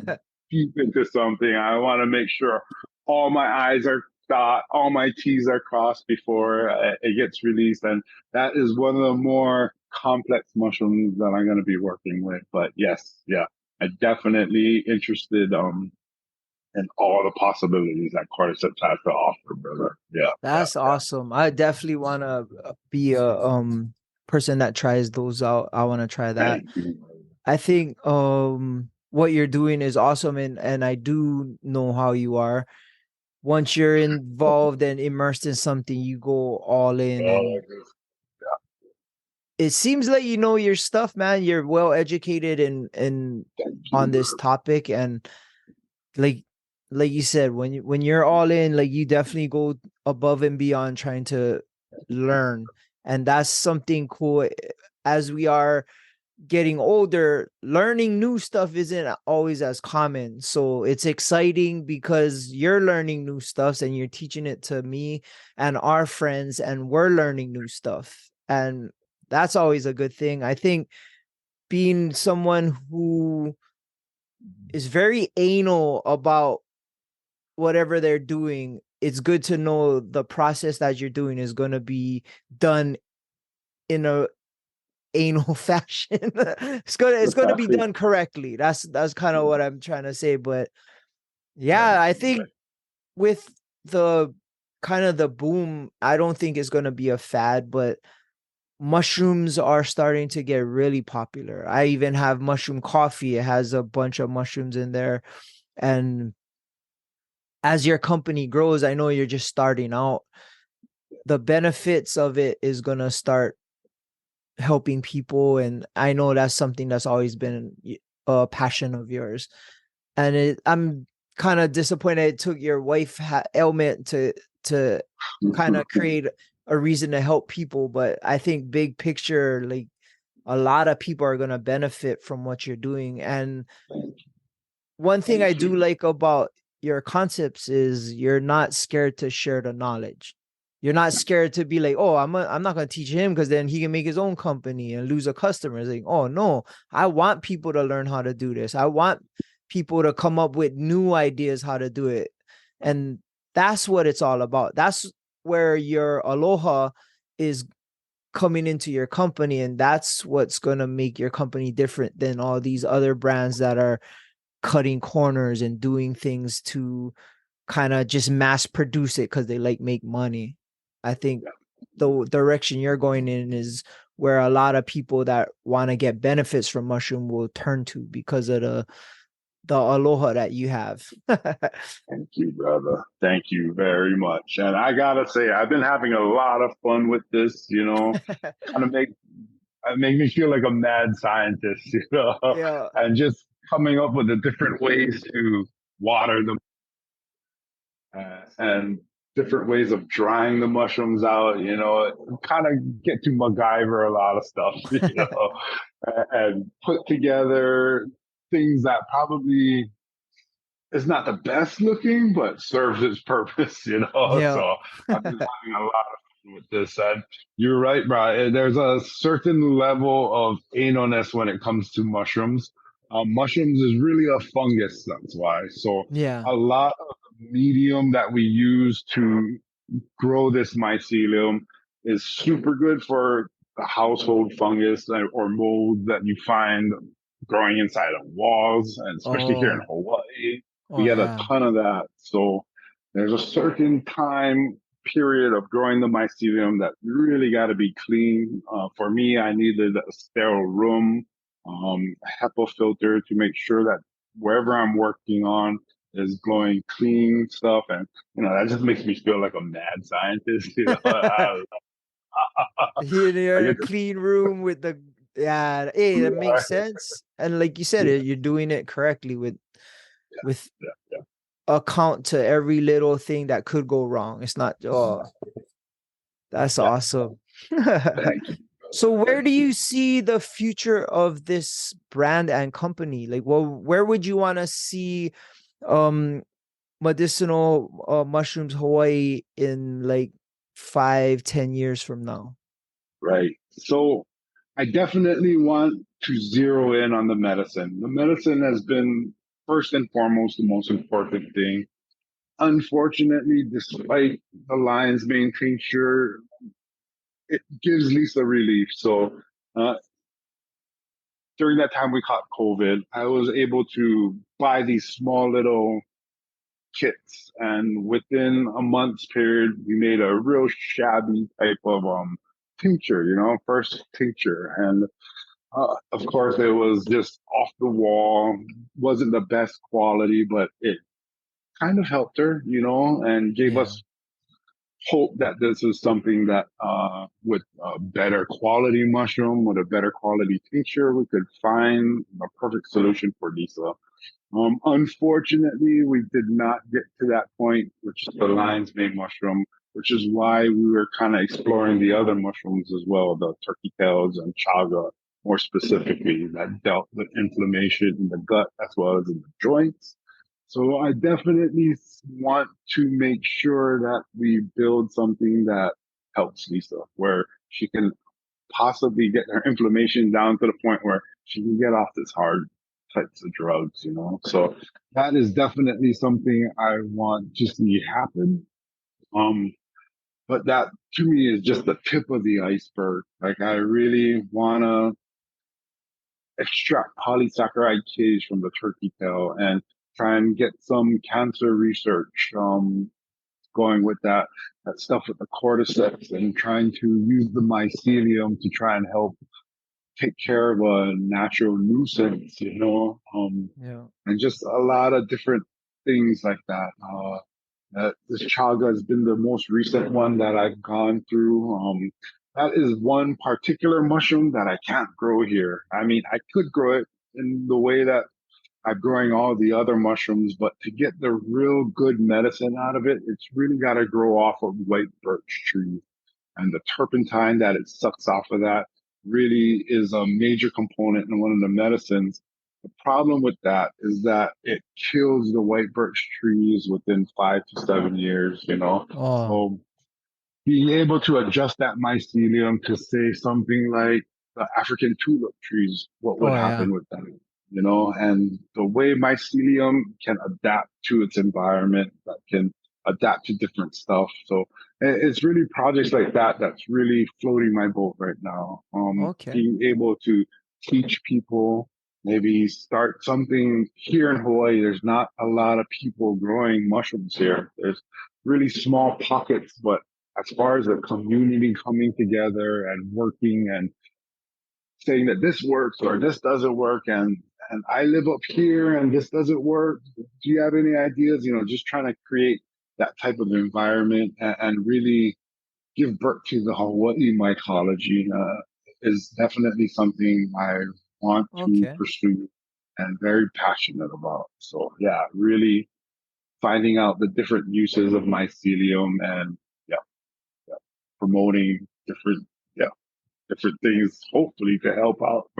deep into something. I want to make sure all my I's are dot, all my T's are crossed before it gets released. And that is one of the more complex mushrooms that I'm going to be working with. But yes, yeah, I definitely interested in all the possibilities that Cordyceps has to offer, brother. Yeah, yeah, That's yeah. awesome. I definitely want to be a person that tries those out. I want to try that. Thank you. I think what you're doing is awesome, and I do know how you are. Once you're involved and immersed in something, you go all in, and it seems like you know your stuff, man. You're well educated in Thank on you, this brother. topic, and like like you said, when you're all in, like you definitely go above and beyond trying to learn, and that's something cool. As we are getting older, learning new stuff isn't always as common. So it's exciting because you're learning new stuff and you're teaching it to me and our friends, and we're learning new stuff. And that's always a good thing. I think being someone who is very anal about whatever they're doing, it's good to know the process that you're doing is going to be done in a anal fashion. It's gonna be Exactly. done correctly. That's kind of what I'm trying to say. But Thank yeah, I you. think with the kind of the boom, I don't think it's gonna be a fad, but mushrooms are starting to get really popular. I even have mushroom coffee. It has a bunch of mushrooms in there. And as your company grows, I know you're just starting out. The benefits of it is gonna start helping people, and I know that's something that's always been a passion of yours. And I'm kind of disappointed it took your wife ailment to kind of create a reason to help people, but I think big picture, like a lot of people are going to benefit from what you're doing. And one thing I Thank do you. like about your concepts is you're not scared to share the knowledge. You're not scared to be like, oh, I'm not going to teach him because then he can make his own company and lose a customer. It's like, oh no, I want people to learn how to do this. I want people to come up with new ideas how to do it. And that's what it's all about. That's where your aloha is coming into your company, and that's what's going to make your company different than all these other brands that are cutting corners and doing things to kind of just mass produce it because they like make money. I think the direction you're going in is where a lot of people that want to get benefits from mushroom will turn to because of the aloha that you have. Thank you, brother. Thank you very much. And I gotta say, I've been having a lot of fun with this, you know, trying to make me feel like a mad scientist, you know, Yeah. and just coming up with the different ways to water them and different ways of drying the mushrooms out, you know, kind of get to MacGyver a lot of stuff, you know, and put together things that probably is not the best looking, but serves its purpose, you know. Yeah. So I've been having a lot of fun with this. And you're right, bro. There's a certain level of analness when it comes to mushrooms. Mushrooms is really a fungus, that's why. So Yeah. a lot of the medium that we use to grow this mycelium is super good for the household fungus or mold that you find growing inside of walls, and especially here in Oh, Hawaii, we oh get a yeah. ton of that. So there's a certain time period of growing the mycelium that really got to be clean. For me, I needed a sterile room, HEPA filter to make sure that wherever I'm working on is growing clean stuff, and that just makes me feel like a mad scientist. You're I in a get to, clean room with the yeah. Hey, that makes sense. And like you said, yeah, you're doing it correctly with yeah, yeah, account to every little thing that could go wrong. It's not that's yeah. awesome. Thank you, So brother. where Thank do you. you see the future of this brand and company? Like, well, where would you want to see um medicinal mushrooms Hawaii in like 5, 10 years from now? Right. So I definitely want to zero in on the medicine. The medicine has been first and foremost the most important thing. Unfortunately, despite the lion's mane tincture, it gives Lisa relief. So uh, during that time we caught COVID, I was able to buy these small little kits, and within a month's period, we made a real shabby type of tincture. First tincture, and of course, it was just off the wall, wasn't the best quality, but it kind of helped her, and gave Yeah. us hope that this is something that with a better quality mushroom, with a better quality tincture, we could find a perfect solution for Lisa. Unfortunately, we did not get to that point, which is the lion's mane mushroom, which is why we were kind of exploring the other mushrooms as well, the turkey tails and chaga, more specifically, that dealt with inflammation in the gut as well as in the joints. So I definitely want to make sure that we build something that helps Lisa, where she can possibly get her inflammation down to the point where she can get off this hard types of drugs. So that is definitely something I want to see happen. Um, but that to me is just the tip of the iceberg. Like I really wanna extract polysaccharide cage from the turkey tail and try and get some cancer research going with that stuff with the cordyceps, and trying to use the mycelium to try and help take care of a natural nuisance, Yeah. and just a lot of different things like that. This chaga has been the most recent one that I've gone through. That is one particular mushroom that I can't grow here. I mean, I could grow it in the way that I'm growing all the other mushrooms, but to get the real good medicine out of it, it's really got to grow off of white birch trees, and the turpentine that it sucks off of that really is a major component in one of the medicines. The problem with that is that it kills the white birch trees within 5 to 7 years. Oh, So being able to adjust that mycelium to say something like the African tulip trees, what would oh yeah. happen with them? And the way mycelium can adapt to its environment, that can adapt to different stuff. So it's really projects like that that's really floating my boat right now. Okay. Being able to teach people, maybe start something here in Hawaii. There's not a lot of people growing mushrooms here. There's really small pockets, but as far as the community coming together and working and saying that this works or this doesn't work, and I live up here and this doesn't work. Do you have any ideas? Just trying to create that type of environment, and really give birth to the Hawaii mycology is definitely something I want to Okay. pursue and very passionate about. So yeah, really finding out the different uses of mycelium, and yeah, yeah, promoting yeah, different things, hopefully to help out.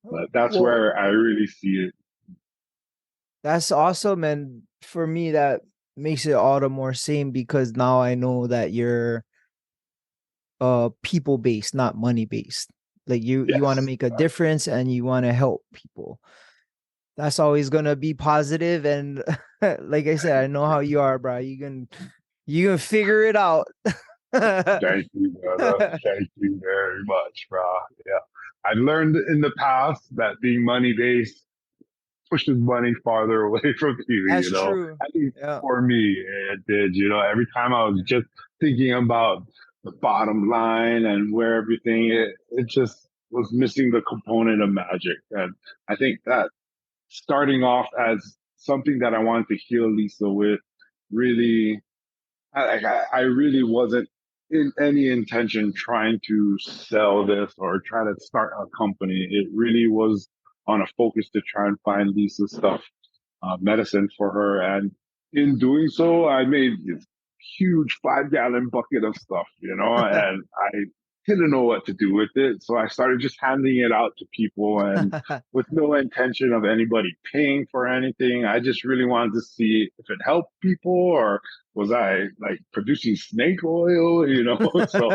But that's Well, where I really see it. that's awesome. And for me, that makes it all the more same because now I know that you're people based, not money based. Like you want to Yes, make a difference and you want to help people. That's always gonna be positive, and like I said, I know how you are, bro. You can figure it out. Thank you, brother. Thank you very much, bro. Yeah. I learned in the past that being money based pushes money farther away from you, That's true. At least Yeah. for me, it did, Every time I was just thinking about the bottom line and where everything, it just was missing the component of magic. And I think that starting off as something that I wanted to heal Lisa with really I really wasn't in any intention trying to sell this or try to start a company. It really was on a focus to try and find Lisa's stuff, medicine for her. And in doing so, I made this huge 5 gallon bucket of stuff, and I didn't know what to do with it. So I started just handing it out to people and with no intention of anybody paying for anything. I just really wanted to see if it helped people or was I like producing snake oil, So,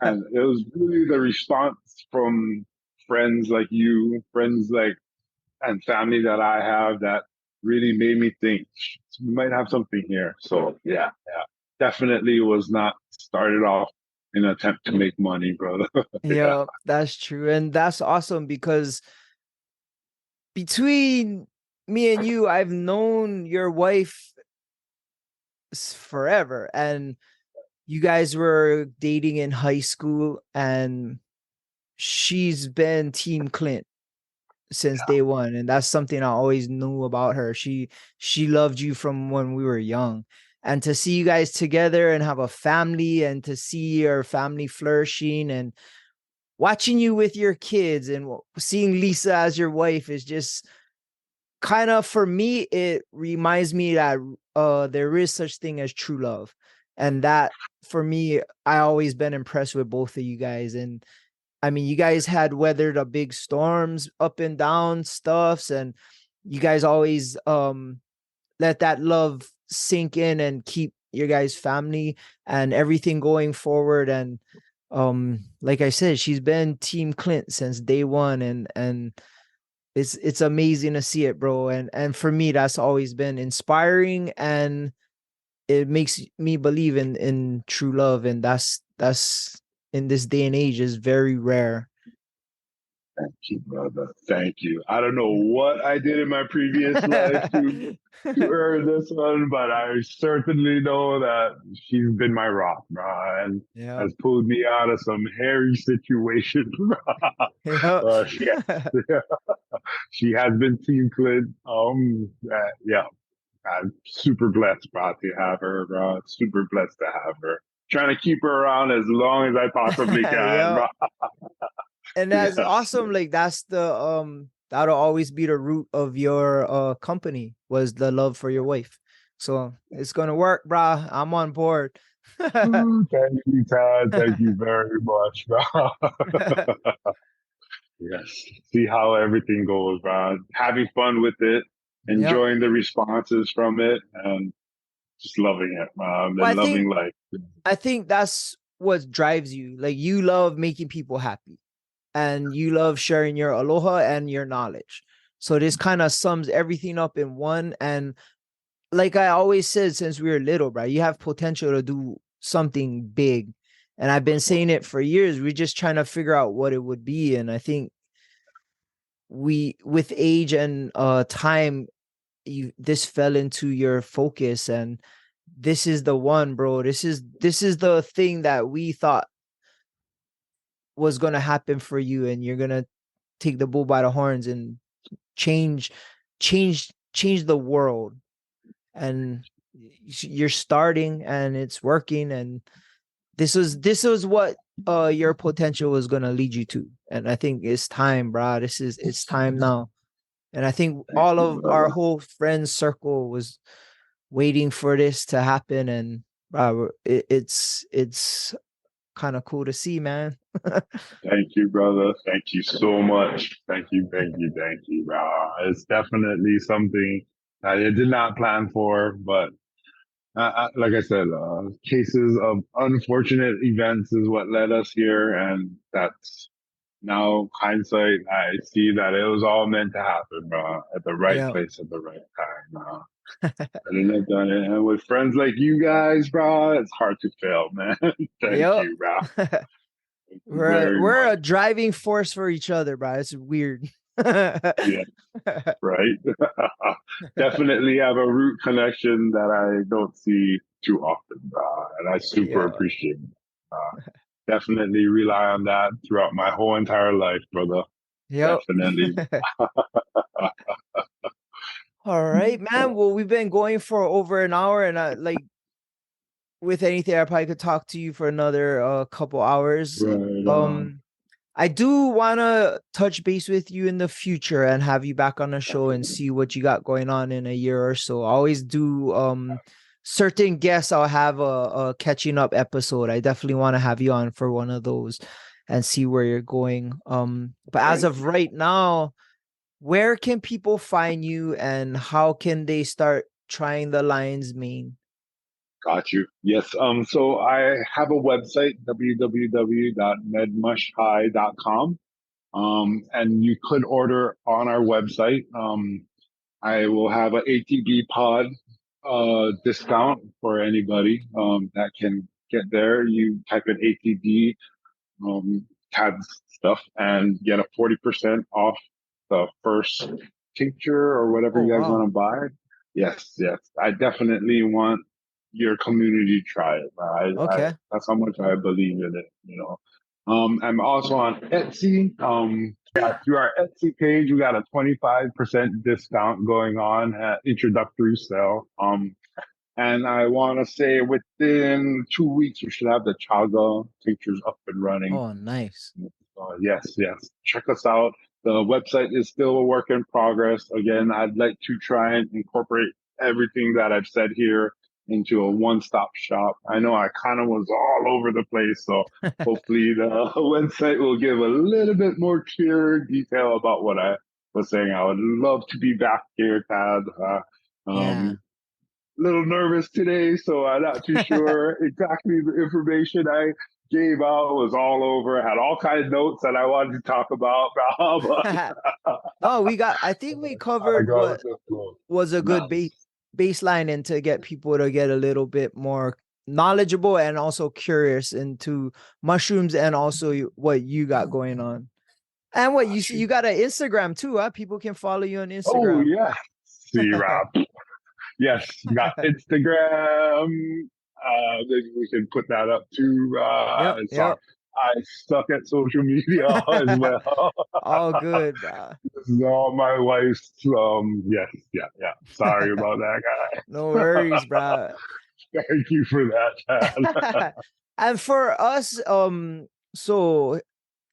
and it was really the response from friends like you, friends like and family that I have that really made me think we might have something here. So yeah, definitely was not started off in an attempt to make money, brother. Yeah, Yeah, that's true. And that's awesome because between me and you, I've known your wife forever. And you guys were dating in high school, and she's been Team Clint since day one. And that's something I always knew about her. She loved you from when we were young. And to see you guys together and have a family and to see your family flourishing and watching you with your kids and seeing Lisa as your wife is just kind of, for me, it reminds me that there is such thing as true love. And that, for me, I always been impressed with both of you guys. And I mean, you guys had weathered a big storms, up and down stuffs, and you guys always let that love sink in and keep your guys' family and everything going forward. And like I said, she's been Team Clint since day one, and it's amazing to see it, bro. And for me, that's always been inspiring, and it makes me believe in true love, and that's in this day and age is very rare. thank you, brother. Thank you. I don't know what I did in my previous life to earn this one, but I certainly know that she's been my rock, bro, and Yeah. has pulled me out of some hairy situations. Yeah. Yeah, she has been Team Clint. Yeah, I'm super blessed, bro, to have her, bro. Super blessed to have her. Trying to keep her around as long as I possibly can, Yeah. bro. And that's Yes. awesome. Like that's the that'll always be the root of your company, was the love for your wife. So it's gonna work, brah. I'm on board. Thank you, Todd. Thank you very much, bro. Yes. See how everything goes, bro. Having fun with it, Yep. enjoying the responses from it, and just loving it, Well, and loving life. I think that's what drives you. Like you love making people happy, and you love sharing your aloha and your knowledge. So this kind of sums everything up in one. And like I always said since we were little, bro, you have potential to do something big. And I've been saying it for years. We're just trying to figure out what it would be. And I think we, with age and time, you this fell into your focus, and this is the one, bro. This is the thing that we thought was gonna happen for you, and you're gonna take the bull by the horns and change change the world. And you're starting, and it's working, and this was what your potential was going to lead you to. And I think it's time, bro. It's time now. And I think Thank all you, of our brother. whole friends circle was waiting for this to happen. And it's kind of cool to see, man. Thank you, brother. Thank you so much. Thank you, thank you, thank you, bro. It's definitely something that I did not plan for, but like I said, cases of unfortunate events is what led us here, and that's now hindsight, I see that it was all meant to happen, bro, at the right Yeah. place at the right time, bro. Couldn't have done it. And with friends like you guys, bro, it's hard to fail, man. Thank Yep. you, bro. we're Very we're much. a driving force for each other, bro. It's weird. Yeah. Yeah, right. Definitely have a root connection that I don't see too often, and I super appreciate it. Definitely rely on that throughout my whole entire life, brother. Yep. Definitely. All right, man. Well, we've been going for over an hour, and like with anything, I probably could talk to you for another couple hours. Right on. Um, I do want to touch base with you in the future and have you back on the show and see what you got going on in a year or so. I always do certain guests. I'll have a catching up episode. I definitely want to have you on for one of those and see where you're going. But as Right. of right now, where can people find you and how can they start trying the lion's mane? Got you. Yes. So I have a website, www.medmushhigh.com. And you could order on our website. I will have an ATB pod discount for anybody that can get there. You type in ATB CAD stuff and get a 40% off the first tincture or whatever Oh, you guys want wow. to buy. Yes, yes. I definitely want your community to try it. Okay. That's how much I believe in it, you know. I'm also on Etsy. Yeah, through our Etsy page, we got a 25% discount going on at introductory sale. And I want to say within 2 weeks, we should have the Chaga tinctures up and running. Oh, nice. Yes, yes. Check us out. The website is still a work in progress. Again, I'd like to try and incorporate everything that I've said here into a one-stop shop. I know I kind of was all over the place, so hopefully the website will give a little bit more clear detail about what I was saying. I would love to be back here, Tad. Yeah. Little nervous today, so I'm not too sure exactly the information I gave out was all over. I had all kinds of notes that I wanted to talk about, but No, I think we I covered got what with the flow. was a good Nice. baseline and to get people to get a little bit more knowledgeable and also curious into mushrooms and also what you got going on. And what you Got see, you. you got an Instagram too, huh? People can follow you on Oh, Instagram. yes. See, Rob. Yes, got Instagram. Maybe we can put that up too. Yep, Sorry. yep. I suck at social media as well. All good, bro. This is all my wife's. Yes, yeah, yeah. Sorry about that, No guys. worries, bro. Thank you for that, Chad. And for us, so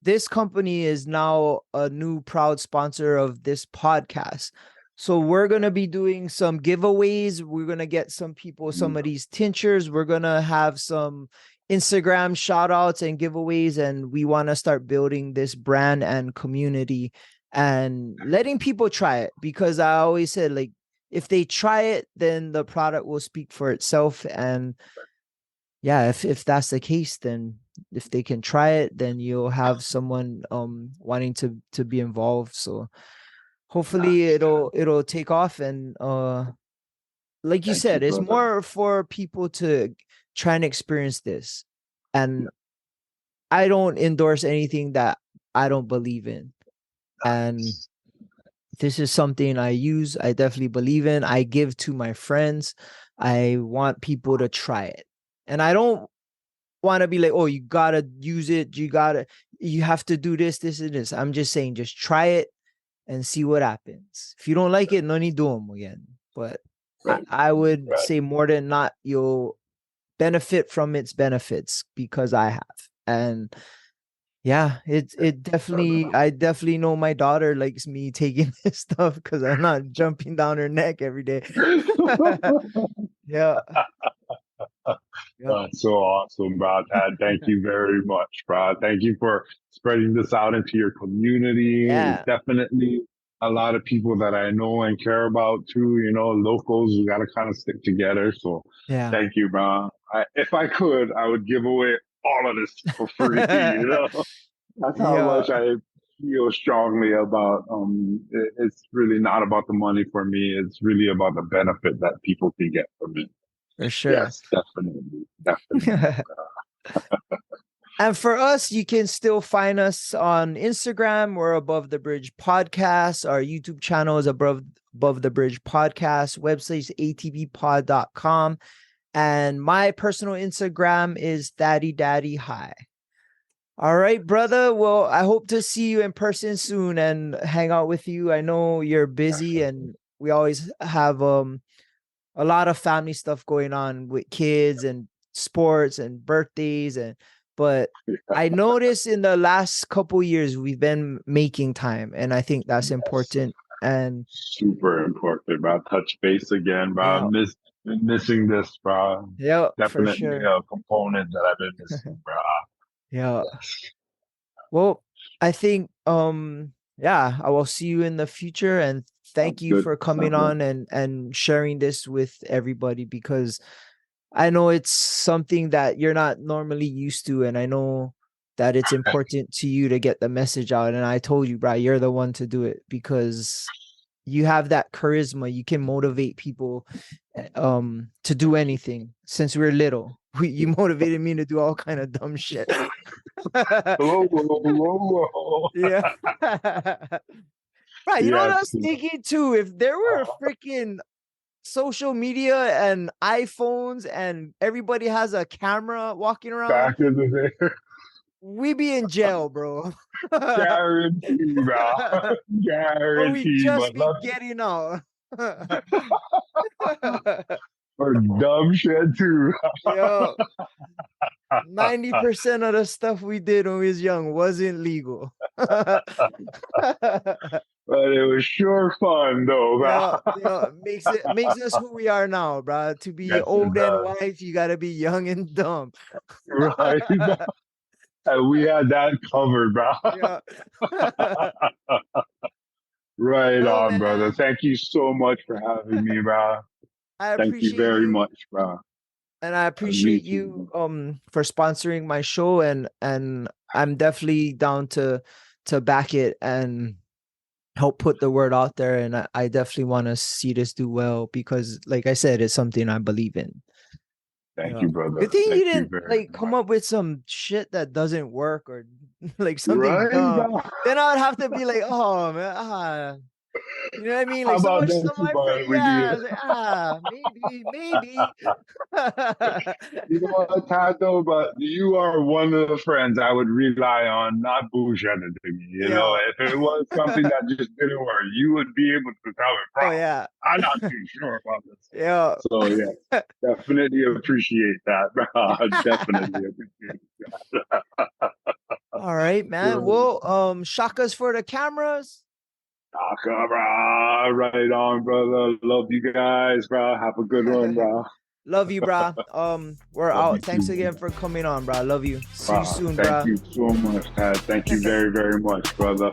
this company is now a new proud sponsor of this podcast. So we're gonna be doing some giveaways. We're gonna get some people some of these tinctures. We're gonna have some Instagram shout outs and giveaways, and we want to start building this brand and community and letting people try it because I always said like if they try it, then the product will speak for itself. And yeah, if that's the case, then if they can try it, then you'll have someone wanting to be involved. So hopefully Nice, Chad. it'll take off and like you Thank you, said, it's brother. more for people to try and experience this. And I don't endorse anything that I don't believe in. And this is something I use, I definitely believe in. I give to my friends. I want people to try it. And I don't want to be like, oh, you gotta use it. You have to do this, this, and this. I'm just saying, just try it and see what happens. If you don't like it, no need to do them again. But Right, I would right. say more than not, you'll benefit from its benefits because I have. And yeah, it definitely I definitely know my daughter likes me taking this stuff because I'm not jumping down her neck every day. Yeah. Yep. That's so awesome, Brad. Thank you very much, Brad. Thank you for spreading this out into your community. It's Yeah. definitely a lot of people that I know and care about too. You know, locals, we got to kind of stick together. So Yeah. thank you, Brad. If I could, I would give away all of this for free, you know? That's how Yeah, much I feel strongly about. It's really not about the money for me. It's really about the benefit that people can get from it. for sure. Yes, definitely, definitely. And for us, you can still find us on Instagram. We're Above the Bridge Podcast. Our YouTube channel is Above the Bridge Podcast. Website is atbpod.com. And my personal Instagram is Daddy Hi. All right, brother. Well, I hope to see you in person soon and hang out with you. I know you're busy and we always have a lot of family stuff going on with kids and sports and birthdays but I noticed in the last couple years we've been making time and I think that's Yes, important. And super important, bro. Touch base again, bro. yeah, Been missing this, bro. yeah, for Definitely sure. a component that I've been missing, bro. Yeah. Yes. Well, I think yeah, I will see you in the future and thank Sounds you good. for coming Sounds good. on and sharing this with everybody because I know it's something that you're not normally used to, and I know that it's important to you to get the message out. And I told you, bro, you're the one to do it because you have that charisma. You can motivate people to do anything. Since we are little, you motivated me to do all kind of dumb shit. Whoa, whoa, whoa, whoa. Yeah. Right. You know what I Yes. was thinking too? If there were a freaking social media and iPhones and everybody has a camera walking around, Back in the day. we be in jail, bro. Guarantee, bro. Or we Guarantee. just But be love getting out. for dumb shit too. Yo, 90% of the stuff we did when we was young wasn't legal. But it was sure fun though, bro. Yeah, makes us who we are now, bro. To be Yes, it old and does. wise, you gotta be young and dumb. Right. And we had that covered, bro. Yeah. Right Well, on, brother. man, Thank you so much for having me, bro. I Thank you appreciate very you. much, bro. And I Me appreciate you too. for sponsoring my show and I'm definitely down to back it and help put the word out there and I definitely want to see this do well because like I said it's something I believe in. Thank Yeah. you, Good brother. thing you Thank you didn't very like come much. up with some shit that doesn't work or like something Right, dumb. bro. Then I would have to be like, oh man, you know what I mean? How Like so about much stuff next my friend, month we yeah, do? I was like, maybe. You know what, Tato? But you are one of the friends I would rely on, not bullshitting to me. You know, Yeah. if it was something that just didn't work, you would be able to tell me, bro, Oh yeah. I'm not too sure about this. Yeah. So yeah, definitely appreciate that, bro. Definitely appreciate All right, man. it. Well, shakas for the cameras. Taka, bro. Right on, brother. Love you guys, bro. Have a good one, bro. Love you, bro. We're Love you out. Thanks too, again man. for coming on, bro. Love you. See you Bro, soon, thank bro. you so much, Tad. Thank you very, very much, brother.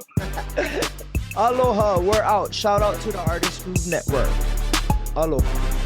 Aloha. We're out. Shout out to the Artist Groove Network. Aloha.